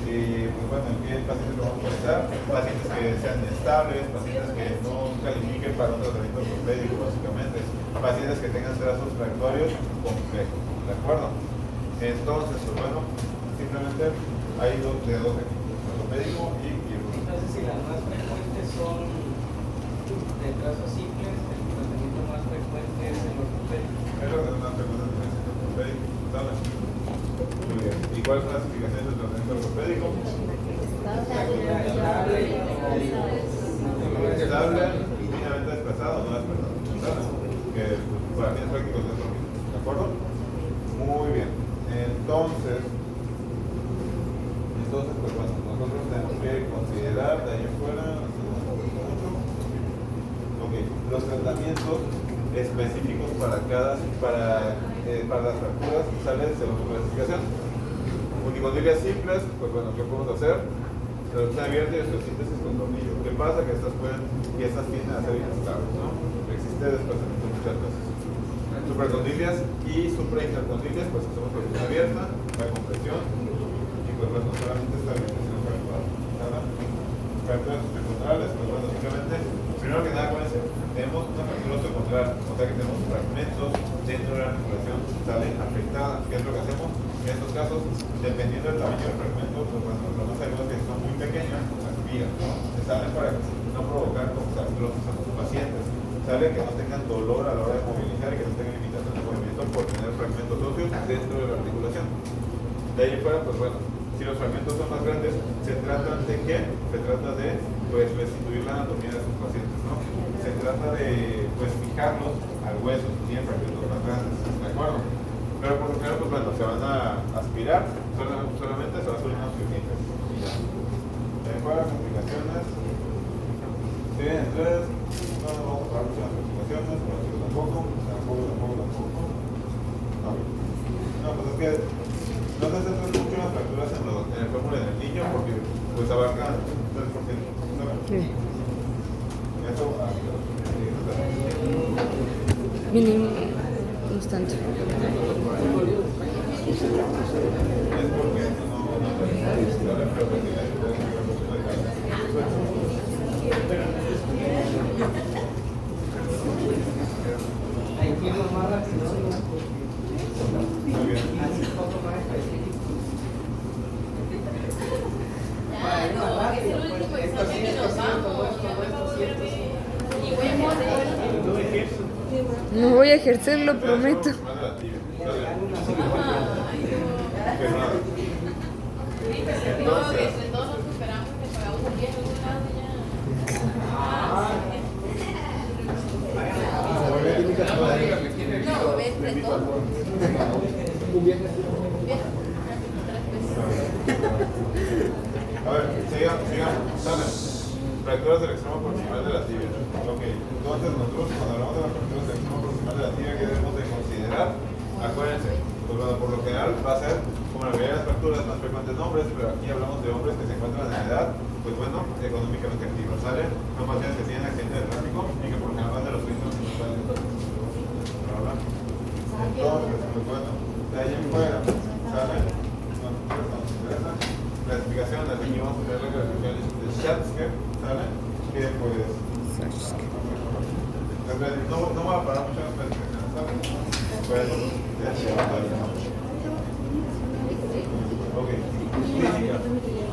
Speaker 1: pues bueno, ¿en qué pacientes lo vamos a utilizar? Pacientes que sean estables, pacientes que no califiquen para un tratamiento ortopédico, básicamente, pacientes que tengan trazos fractorios complejos, ¿de acuerdo? Entonces, pues bueno, simplemente hay dos equipos, ortopédico y quirúrgico.
Speaker 5: Entonces, si las más frecuentes son de trazos simples, el tratamiento más frecuente es el ortopédico.
Speaker 1: Es lo que es más frecuente en el ortopédico, ¿sabes? Muy bien. ¿Y cuáles son las indicaciones del tratamiento ortopédico? Estable, mínimamente desplazado, no desplazado, ¿sabes? Que para fines prácticos es lo mismo, ¿de acuerdo? Muy bien. Entonces, pues bueno, nosotros tenemos que considerar de ahí afuera, los tratamientos específicos para las fracturas salen según su clasificación. Unicondilias simples, pues bueno, ¿qué podemos hacer? Reducción abierta y osteosíntesis con tornillo. ¿Qué pasa? Que estas tienden a ser inestables, ¿no? Existe desplazamiento muchas veces. Supracondilias y supraintercondilias, pues hacemos reducción abierta, la compresión y pues bueno, solamente estabilización fractural. Fracturas osteocondrales, pues bueno, simplemente, primero que nada, tenemos una fractura osteocondral, o sea que tenemos fragmentos dentro de la articulación, sale afectada. ¿Qué es lo que hacemos? En estos casos, dependiendo del tamaño del fragmento, pues bueno, lo más seguro es que son muy pequeños, se aspiran, ¿no? Se salen para no provocar artrosis a los pacientes. Sale que no tengan dolor a la hora de movilizar y que no tengan limitación de movimiento por tener fragmentos óseos dentro de la articulación. De ahí fuera, pues bueno, si los fragmentos son más grandes, se trata de ¿qué? Se trata de pues restituir la anatomía de sus pacientes, ¿no? Se trata de pues fijarlos al hueso si tienen fragmentos más grandes, ¿de acuerdo? Pero por lo general, pues bueno, se van a aspirar, solamente se va a subir unas fibrillas y ya. De ahí fuera, complicaciones. Si bien entonces, no nos vamos a parar muchas complicaciones, pero tampoco. No, pues es que No se centran mucho en las fracturas en el fémur en el niño porque pues abarcan 3%. ¿Saben?
Speaker 2: Sí.
Speaker 1: Eso
Speaker 2: Mínimo constante.
Speaker 1: es porque
Speaker 5: Ahí quiero más rápido, ¿no?
Speaker 1: muy bien.
Speaker 5: Así un poco más específico.
Speaker 4: Ya, no, es el último examen que nos vamos. Ya me va a volver y voy a morir.
Speaker 2: No voy a ejercer, lo prometo.
Speaker 4: No, que entre todos nos superamos, que pagamos un viaje a algún lado ya. No, ve entre todos.
Speaker 1: A ver, sigamos. Salen. Fracturas del extremo proximal de la tibia. Ok, entonces nosotros cuando hablamos de las fracturas del extremo proximal de la tibia, ¿qué debemos de considerar? Acuérdense, pues bueno, por lo general va a ser como la mayoría de las fracturas más frecuentes en hombres, pero aquí hablamos de hombres que se encuentran en edad, pues bueno, económicamente activos, ¿sale? Son pacientes que tienen accidentes de tráfico y que por lo general van de los 20 a los 50 años. Entonces, pues bueno, de ahí en fuera, ¿sale? Nos interesa. Clasificación, aquí vamos a tener la clasificación de Schatzker, ¿sale? Que pues... No voy a parar mucho en las clasificaciones, ¿sale? Pues, ok, clínica.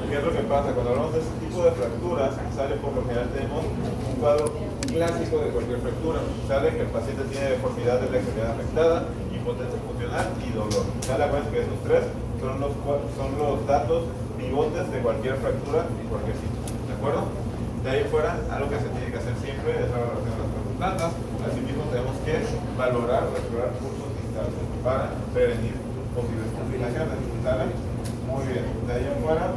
Speaker 1: ¿Qué es lo que pasa? Cuando hablamos de este tipo de fracturas, sale por lo general tenemos un cuadro clásico de cualquier fractura. Sale que el paciente tiene deformidad de la extremidad afectada, impotencia funcional y dolor. Sale, acuérdense que esos tres son los datos pivotes de cualquier fractura y cualquier sitio. ¿De acuerdo? De ahí fuera, algo que se tiene que hacer siempre es la valoración de las pruebas blandas. Asimismo, tenemos que valorar o explorar cursos distales para prevenir posibles complicaciones. ¿Sale? Muy bien. De ahí en fuera,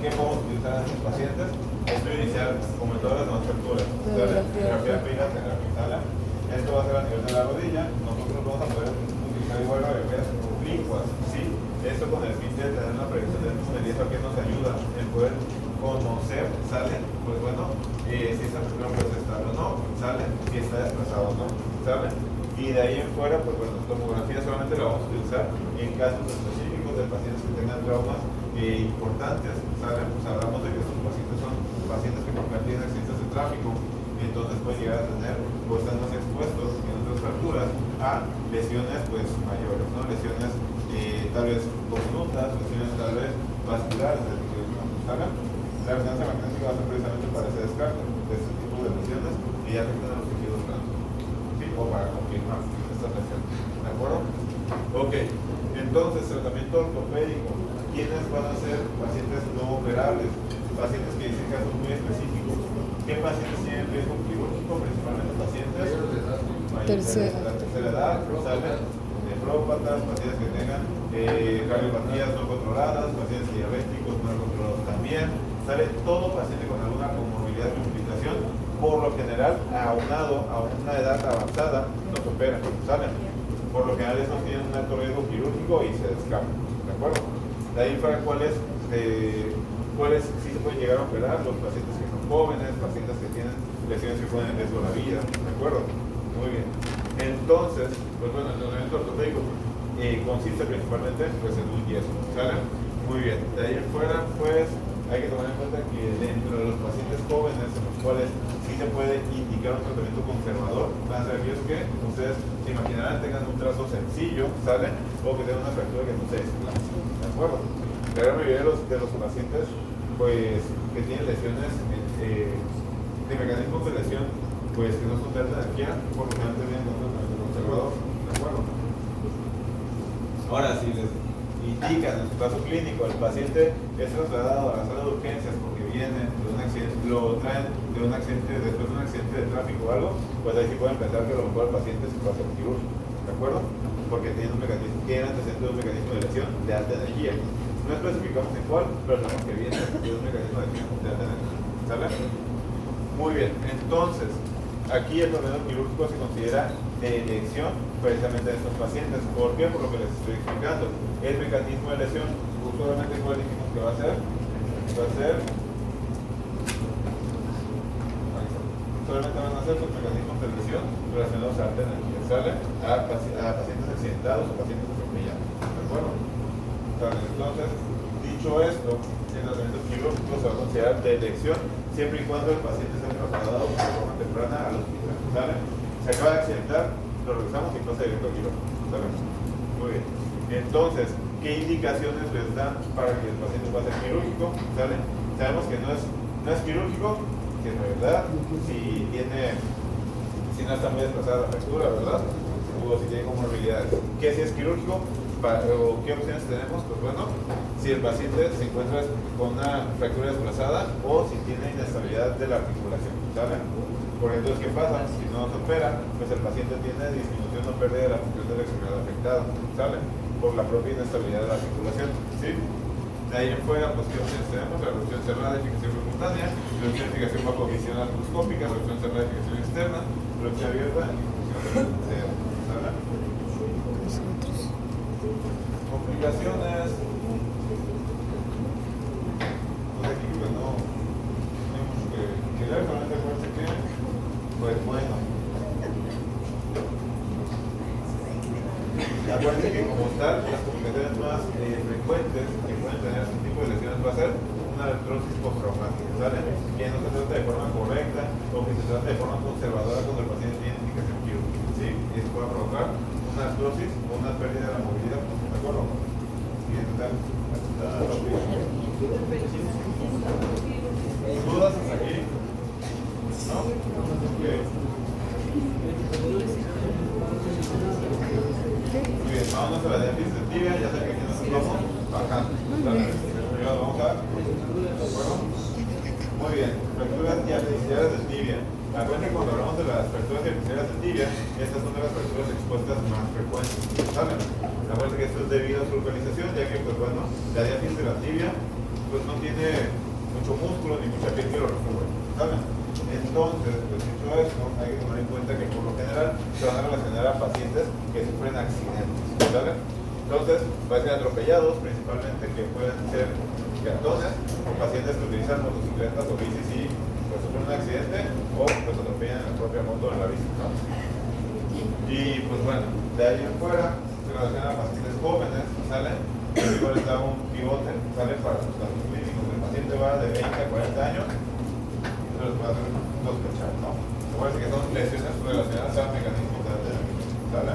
Speaker 1: ¿qué podemos utilizar en estos pacientes? Esto inicial, comentadores de las fracturas. Terapia bilateral. ¿Sale? Esto va a ser a nivel de la rodilla. Nosotros vamos a poder utilizar igual radiografías oblicuas, ¿sí? Esto con el fin de tener una previsión del mismo medida que nos ayuda en poder conocer, ¿sale? Pues bueno, si esta fractura puede ser estable o no, ¿sale? Si está desplazado o no, ¿sale? Y de ahí en fuera, pues bueno, tomografía solamente la vamos a utilizar en casos específicos de pacientes que tengan traumas importantes, ¿sale? Pues hablamos de que estos pacientes son pacientes que por ejemplo tienen accidentes de tráfico, entonces pueden llegar a tener, pues están más expuestos en otras fracturas a lesiones pues mayores, ¿no? Lesiones tal vez conjuntas, lesiones tal vez vasculares, ¿sale? La resonancia magnética va a ser precisamente para ese descarte de este tipo de lesiones y ya afectan a los tejidos blandos, ¿sí? O para confirmar estas lesiones, ¿de acuerdo? Ok, entonces tratamiento ortopédico. ¿Quiénes van a ser pacientes no operables? Pacientes que dicen casos muy específicos. ¿Qué pacientes tienen riesgo quirúrgico? Principalmente pacientes mayores de la tercera edad, ¿sale? Nefrópatas, pacientes que tengan cardiopatías no controladas, pacientes diabéticos no controlados también, sale todo paciente con alguna comorbilidad de complicación, por lo general aunado a una edad avanzada, no se operan, ¿sale? Por lo general estos tienen un alto riesgo quirúrgico y se escapan, ¿de acuerdo? De ahí para cuáles sí se pueden llegar a operar, los pacientes que son jóvenes, pacientes que tienen lesiones que ponen en riesgo la vida, ¿de acuerdo? Muy bien. Entonces, pues bueno, el tratamiento ortopédico consiste principalmente pues, en un yeso, ¿sale? Muy bien. De ahí en fuera, pues hay que tomar en cuenta que dentro de los pacientes jóvenes, en los cuales sí se puede indicar un tratamiento conservador, van a ser aquellos que ustedes se imaginarán tengan un trazo sencillo, ¿sale? O que tengan una fractura que no se desplace, ¿de acuerdo? La gran mayoría de los pacientes, pues, que tienen lesiones de mecanismos de lesión, pues que no son de alta energía, por lo general tienen un tratamiento conservador, ¿de acuerdo? Ahora, si les indican en su caso clínico el paciente es trasladado a la sala de urgencias porque viene de un accidente, lo traen de un accidente, después de un accidente de tráfico o algo, pues ahí sí pueden pensar que a lo mejor el paciente se va a hacer quirúrgico, ¿de acuerdo? Porque tiene antecedente de un mecanismo de lesión de alta energía. No especificamos en cuál, pero sabemos que viene de un mecanismo de lesión de alta energía, ¿sale? Muy bien, entonces, aquí el tratamiento quirúrgico se considera de elección precisamente de estos pacientes. ¿Por qué? Por lo que les estoy explicando. El mecanismo de lesión, usualmente igual dijimos que va a ser, solamente van a ser los mecanismos de lesión relacionados a alta energía, ¿sale? A pacientes accidentados o pacientes atropellados, ¿de acuerdo? ¿Sale? Entonces, dicho esto, el tratamiento quirúrgico se va a considerar de elección siempre y cuando el paciente sea trasladado de forma temprana al hospital, ¿sale? Se acaba de accidentar, lo revisamos y pasa directo al quirófano, ¿sale? Muy bien. Entonces, ¿qué indicaciones les dan para que el paciente pase al quirúrgico? ¿Sale? Sabemos que no es quirúrgico, que es verdad, si no está muy desplazada la fractura, ¿verdad? O si tiene comorbilidades. ¿Qué si es quirúrgico? ¿O qué opciones tenemos? Pues bueno, si el paciente se encuentra con una fractura desplazada o si tiene inestabilidad de la articulación, ¿sale? Porque entonces, ¿qué pasa? Si no se opera, pues el paciente tiene disminución o pérdida de la función de la extremidad afectada, ¿sale? Por la propia inestabilidad de la articulación, ¿sí? De ahí en fuera, pues, ¿qué opciones tenemos? La reducción cerrada de fijación percutánea, reducción de fijación bajo visión artroscópica, reducción cerrada de fijación externa, reducción abierta y fijación interna, ¿sale? Complicaciones. Pues aquí, pues no hay mucho que ver, solamente acuérdense que, pues bueno. Acuérdense que como tal, las complicaciones más frecuentes que pueden tener este tipo de lesiones va a ser una artrosis postraumática, ¿sale? Que no se trata de forma correcta o que se trata de forma conservadora cuando el paciente tiene indicación quirúrgica, ¿sí? Y eso puede provocar una artrosis o una pérdida de la movilidad, ¿de acuerdo? ¿Dudas hasta aquí? ¿No? Ok. Muy bien, vámonos a la diálisis de tibia, ya sé que aquí nos vamos bajando. Vamos a ver. ¿De acuerdo? Muy bien, fracturas diapiciadas de tibia. Acuérdense que cuando hablamos de las fracturas diapiciadas de tibia, estas son de las fracturas expuestas más frecuentes, ¿saben? Acuérdense que esto es debido a su localización, ya que, pues bueno, la diáfisis de la tibia, pues no tiene mucho músculo ni mucha piel que lo recubre, ¿saben? Entonces, pues dicho esto, hay que tomar en cuenta que por lo general se van a relacionar a pacientes que sufren accidentes, ¿saben? Entonces, va a ser atropellados, principalmente que pueden ser peatones o pacientes que utilizan motocicletas o bicis y pues sufren un accidente o pues atropellan en la propia moto en la bici, ¿no? Y pues bueno, de ahí en fuera se relacionan a pacientes jóvenes, ¿sale? Igual está un pivote, ¿sale? Para los casos clínicos, el paciente va de 20 a 40 años y se los puede hacer sospechar, ¿no? Acuérdense que son lesiones relacionadas a mecanismos de alta energía, ¿sale?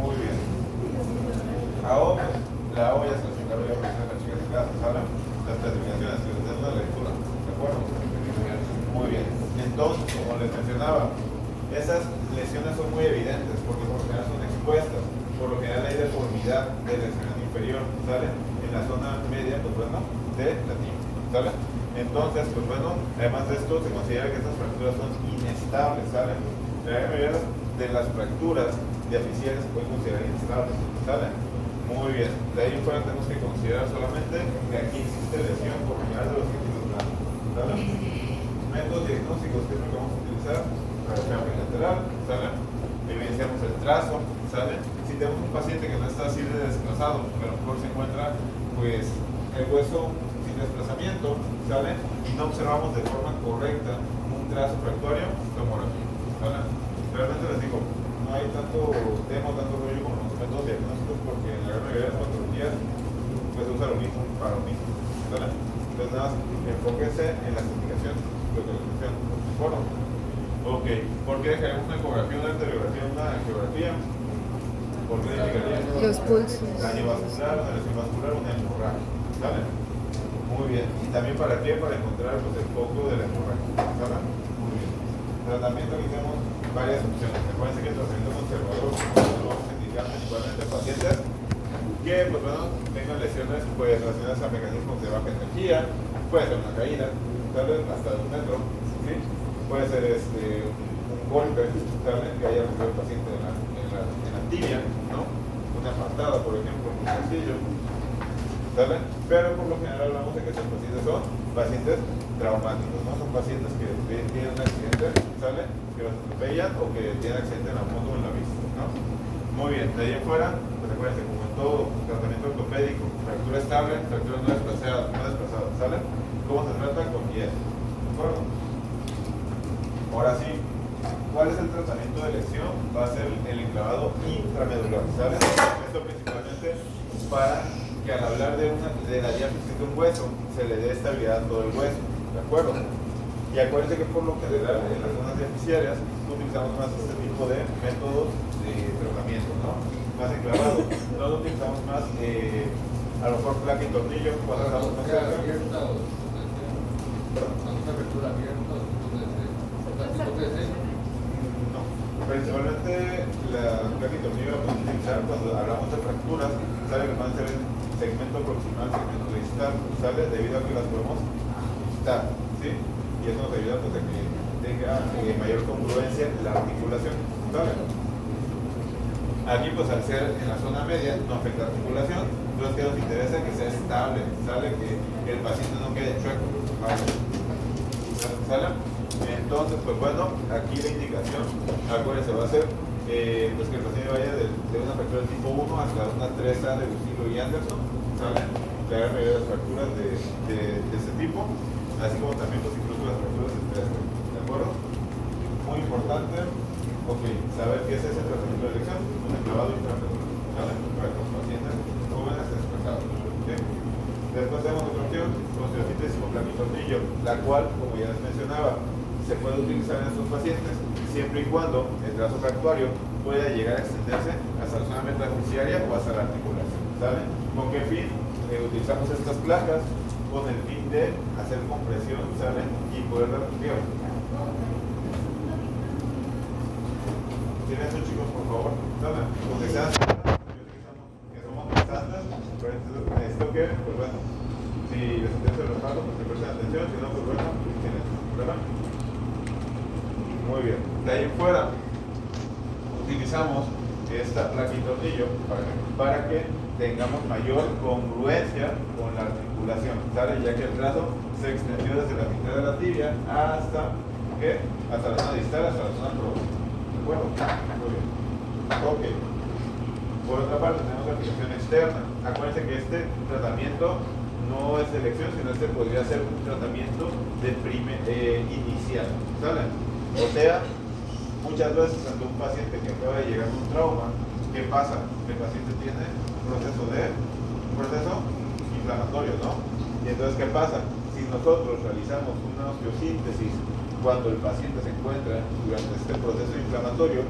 Speaker 1: Muy bien. AO, la AO ya se les encarga de las chicas de clase, ¿sale? Las clasificaciones, que les den una lectura, ¿de acuerdo? Muy bien. Entonces, como les mencionaba, esas lesiones son muy evidentes porque por lo general son expuestas, por lo general hay deformidad del extremidad inferior, ¿sale? En la zona media, pues bueno, de la tibia, ¿sale? Entonces, pues bueno, además de esto se considera que estas fracturas son inestables, ¿sale? La gran mayoría de las fracturas diapiciales se pueden considerar inestables, ¿sale? Muy bien, de ahí en fuera tenemos que considerar solamente que aquí existe lesión por general de los tejidos blandos, ¿sale? Métodos diagnósticos que es lo que vamos a utilizar: radiografía bilateral, ¿sale? Evidenciamos el trazo, ¿sale? Si tenemos un paciente que no está así de desplazado, que a lo mejor se encuentra pues el hueso sin desplazamiento, ¿sale? Y no observamos de forma correcta un trazo fractuario, tomografía, ¿sale? Realmente les digo, no hay tanto tema, tanto rollo con los métodos diagnósticos porque en la gran mayoría de las patologías pues se usa lo mismo para lo mismo, ¿sale? Entonces nada más enfóquense en las indicaciones, lo que les menciono, ¿de acuerdo? Ok, ¿por qué dejaremos una ecografía, una arteriografía, una angiografía? ¿Por qué indicaría?
Speaker 2: Los pulsos.
Speaker 1: Daño vascular, una lesión vascular, una hemorragia, ¿sale? Muy bien. ¿Y también para qué? Para encontrar pues, el foco de la hemorragia, ¿sale? Muy bien. Tratamiento, aquí tenemos varias opciones. Acuérdense que el tratamiento conservador lo vamos a indicar principalmente a pacientes que pues, bueno, tengan lesiones pues, relacionadas a mecanismos de baja energía, puede ser una caída, ¿sale? Hasta de 1 metro, ¿sí? Puede ser un golpe, ¿sale? Que haya recibido el paciente en la tibia, ¿no? Una patada, por ejemplo, un castillo, ¿sale? Pero por lo general hablamos de que estos pacientes son pacientes traumáticos, ¿no? Son pacientes que tienen un accidente, ¿sale? Que los atropellan o que tienen accidente en la moto o en la bici, ¿no? Muy bien, de ahí afuera, pues acuérdense, como en todo tratamiento ortopédico, fractura estable, fractura no desplazada, ¿sale? ¿Cómo se trata? Con hielo, ¿de acuerdo? Ahora sí, ¿cuál es el tratamiento de elección? Va a ser el enclavado intramedular, ¿sale? Esto principalmente para que al hablar de la diáfisis de un hueso, se le dé estabilidad a todo el hueso, ¿de acuerdo? Y acuérdense que por lo general en las zonas deficitarias utilizamos más este tipo de métodos de tratamiento, ¿no? Más enclavado, no lo utilizamos más, a lo mejor placa y tornillo, cuando hablamos más cerca. No, principalmente la placa y tornillo la podemos utilizar cuando hablamos de fracturas, sabe que van a ser el segmento proximal, segmento distal, ¿sale? Debido a que las podemos ajustar, ¿sí? Y eso nos ayuda pues, a que tenga mayor congruencia la articulación, ¿sale? Aquí pues al ser en la zona media no afecta la articulación, entonces que nos interesa que sea estable, ¿sale? Que el paciente no quede chueco, ¿vale? ¿Sale? Entonces pues bueno, aquí la indicación, acuérdense, va a ser pues que el paciente vaya de una fractura de tipo 1 hasta una 3A de Lucilo y Anderson, ¿sale? La gran mayoría de las fracturas de este tipo, así como también pues incluso las fracturas de 3, ¿de acuerdo? Muy importante, ok, saber qué es ese tratamiento de elección, un enclavado intramedular, ¿sale? Para los pacientes jóvenes desplazados, ¿sí? Después tenemos otra opción, osteosíntesis con placa y tornillo, la cual, como ya les mencionaba, se puede utilizar en estos pacientes siempre y cuando el trazo fractuario pueda llegar a extenderse hasta la zona metafisaria o hasta la articulación, ¿sale? ¿Con qué fin? Utilizamos estas placas con el fin de hacer compresión, ¿sale? Y poder dar frío. ¿Tienen eso, chicos, por favor? ¿Sale? Porque sean, yo sé que somos bastantes, pero esto que, pues bueno, si les interesa los pasos, pues que presten atención, si no, pues bueno, tienen, ¿verdad? Muy bien. De ahí en fuera utilizamos esta placa y tornillo para que tengamos mayor congruencia con la articulación, ¿sale? Ya que el trazo se extendió desde la mitad de la tibia hasta, ¿qué? Hasta la zona distal, hasta la zona pro. ¿De acuerdo? Muy bien. Ok. Por otra parte tenemos la aplicación externa. Acuérdense que este tratamiento no es de elección, sino este podría ser un tratamiento de inicial, ¿sale? O sea, muchas veces ante un paciente que acaba de llegar a un trauma, ¿qué pasa? El paciente tiene un proceso inflamatorio, ¿no? Y entonces, ¿qué pasa? Si nosotros realizamos una osteosíntesis cuando el paciente se encuentra durante este proceso inflamatorio,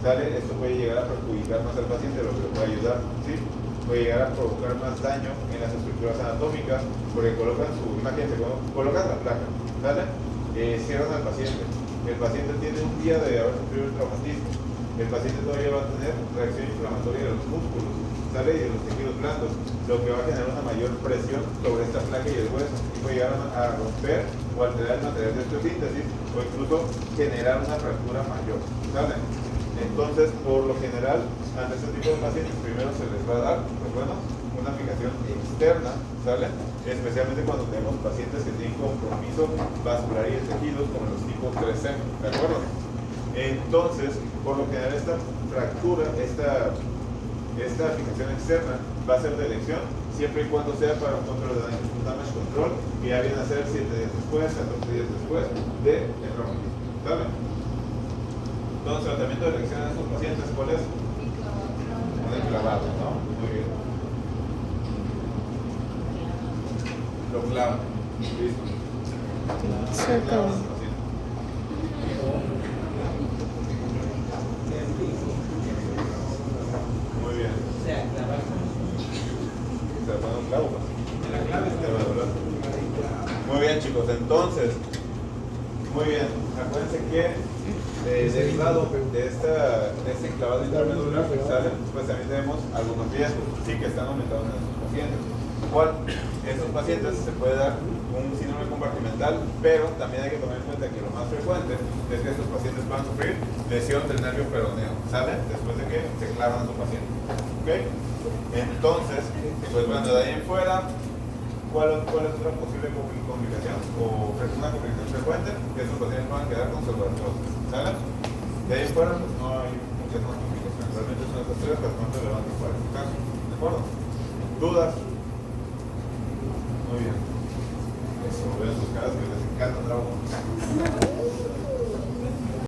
Speaker 1: ¿sale? Esto puede llegar a perjudicar más al paciente de lo que le puede ayudar, ¿sí? Puede llegar a provocar más daño en las estructuras anatómicas porque colocan imagínense, colocan la placa, ¿sale? Cierran al paciente. El paciente tiene un día de haber sufrido el traumatismo. El paciente todavía va a tener reacción inflamatoria de los músculos, ¿sale? Y de los tejidos blandos, lo que va a generar una mayor presión sobre esta placa y el hueso y puede llegar a romper o alterar el material de osteosíntesis o incluso generar una fractura mayor, ¿sale? Entonces, por lo general, ante este tipo de pacientes, primero se les va a dar, pues bueno, una aplicación externa, ¿sale? Especialmente cuando tenemos pacientes que tienen compromiso vascular y de tejidos, como los tipos 3C, ¿de acuerdo? Entonces, por lo general, esta fractura, esta aplicación externa va a ser de elección, siempre y cuando sea para un control de daño, un damage control, que ya viene a ser 7 días después, 14 días después del traumatismo, ¿sale? Entonces, tratamiento de elección en estos pacientes, ¿cuál es? Un enclavado, ¿no? Muy bien. Lo clavan. Listo. Muy bien. Se le pone un clavo. La clave te va a doler. Muy bien, chicos. Entonces, muy bien. Acuérdense que derivado de este enclavado intramedular, ¿sale? Pues también tenemos algunos riesgos, sí, que están aumentados en estos pacientes. ¿Cuál? Estos pacientes se puede dar un síndrome compartimental, pero también hay que tomar en cuenta que lo más frecuente es que estos pacientes van a sufrir lesión del nervio peroneo, ¿sale? Después de que se clavan a su paciente. ¿Ok? Entonces, pues bueno, de ahí en fuera, ¿Cuál es otra posible complicación? O una complicación frecuente, que estos pacientes van a quedar conservadores. ¿Sale? De ahí fuera, pues no hay muchas más complicaciones. Realmente son estas tres las más relevantes para este caso. ¿De acuerdo? ¿Dudas?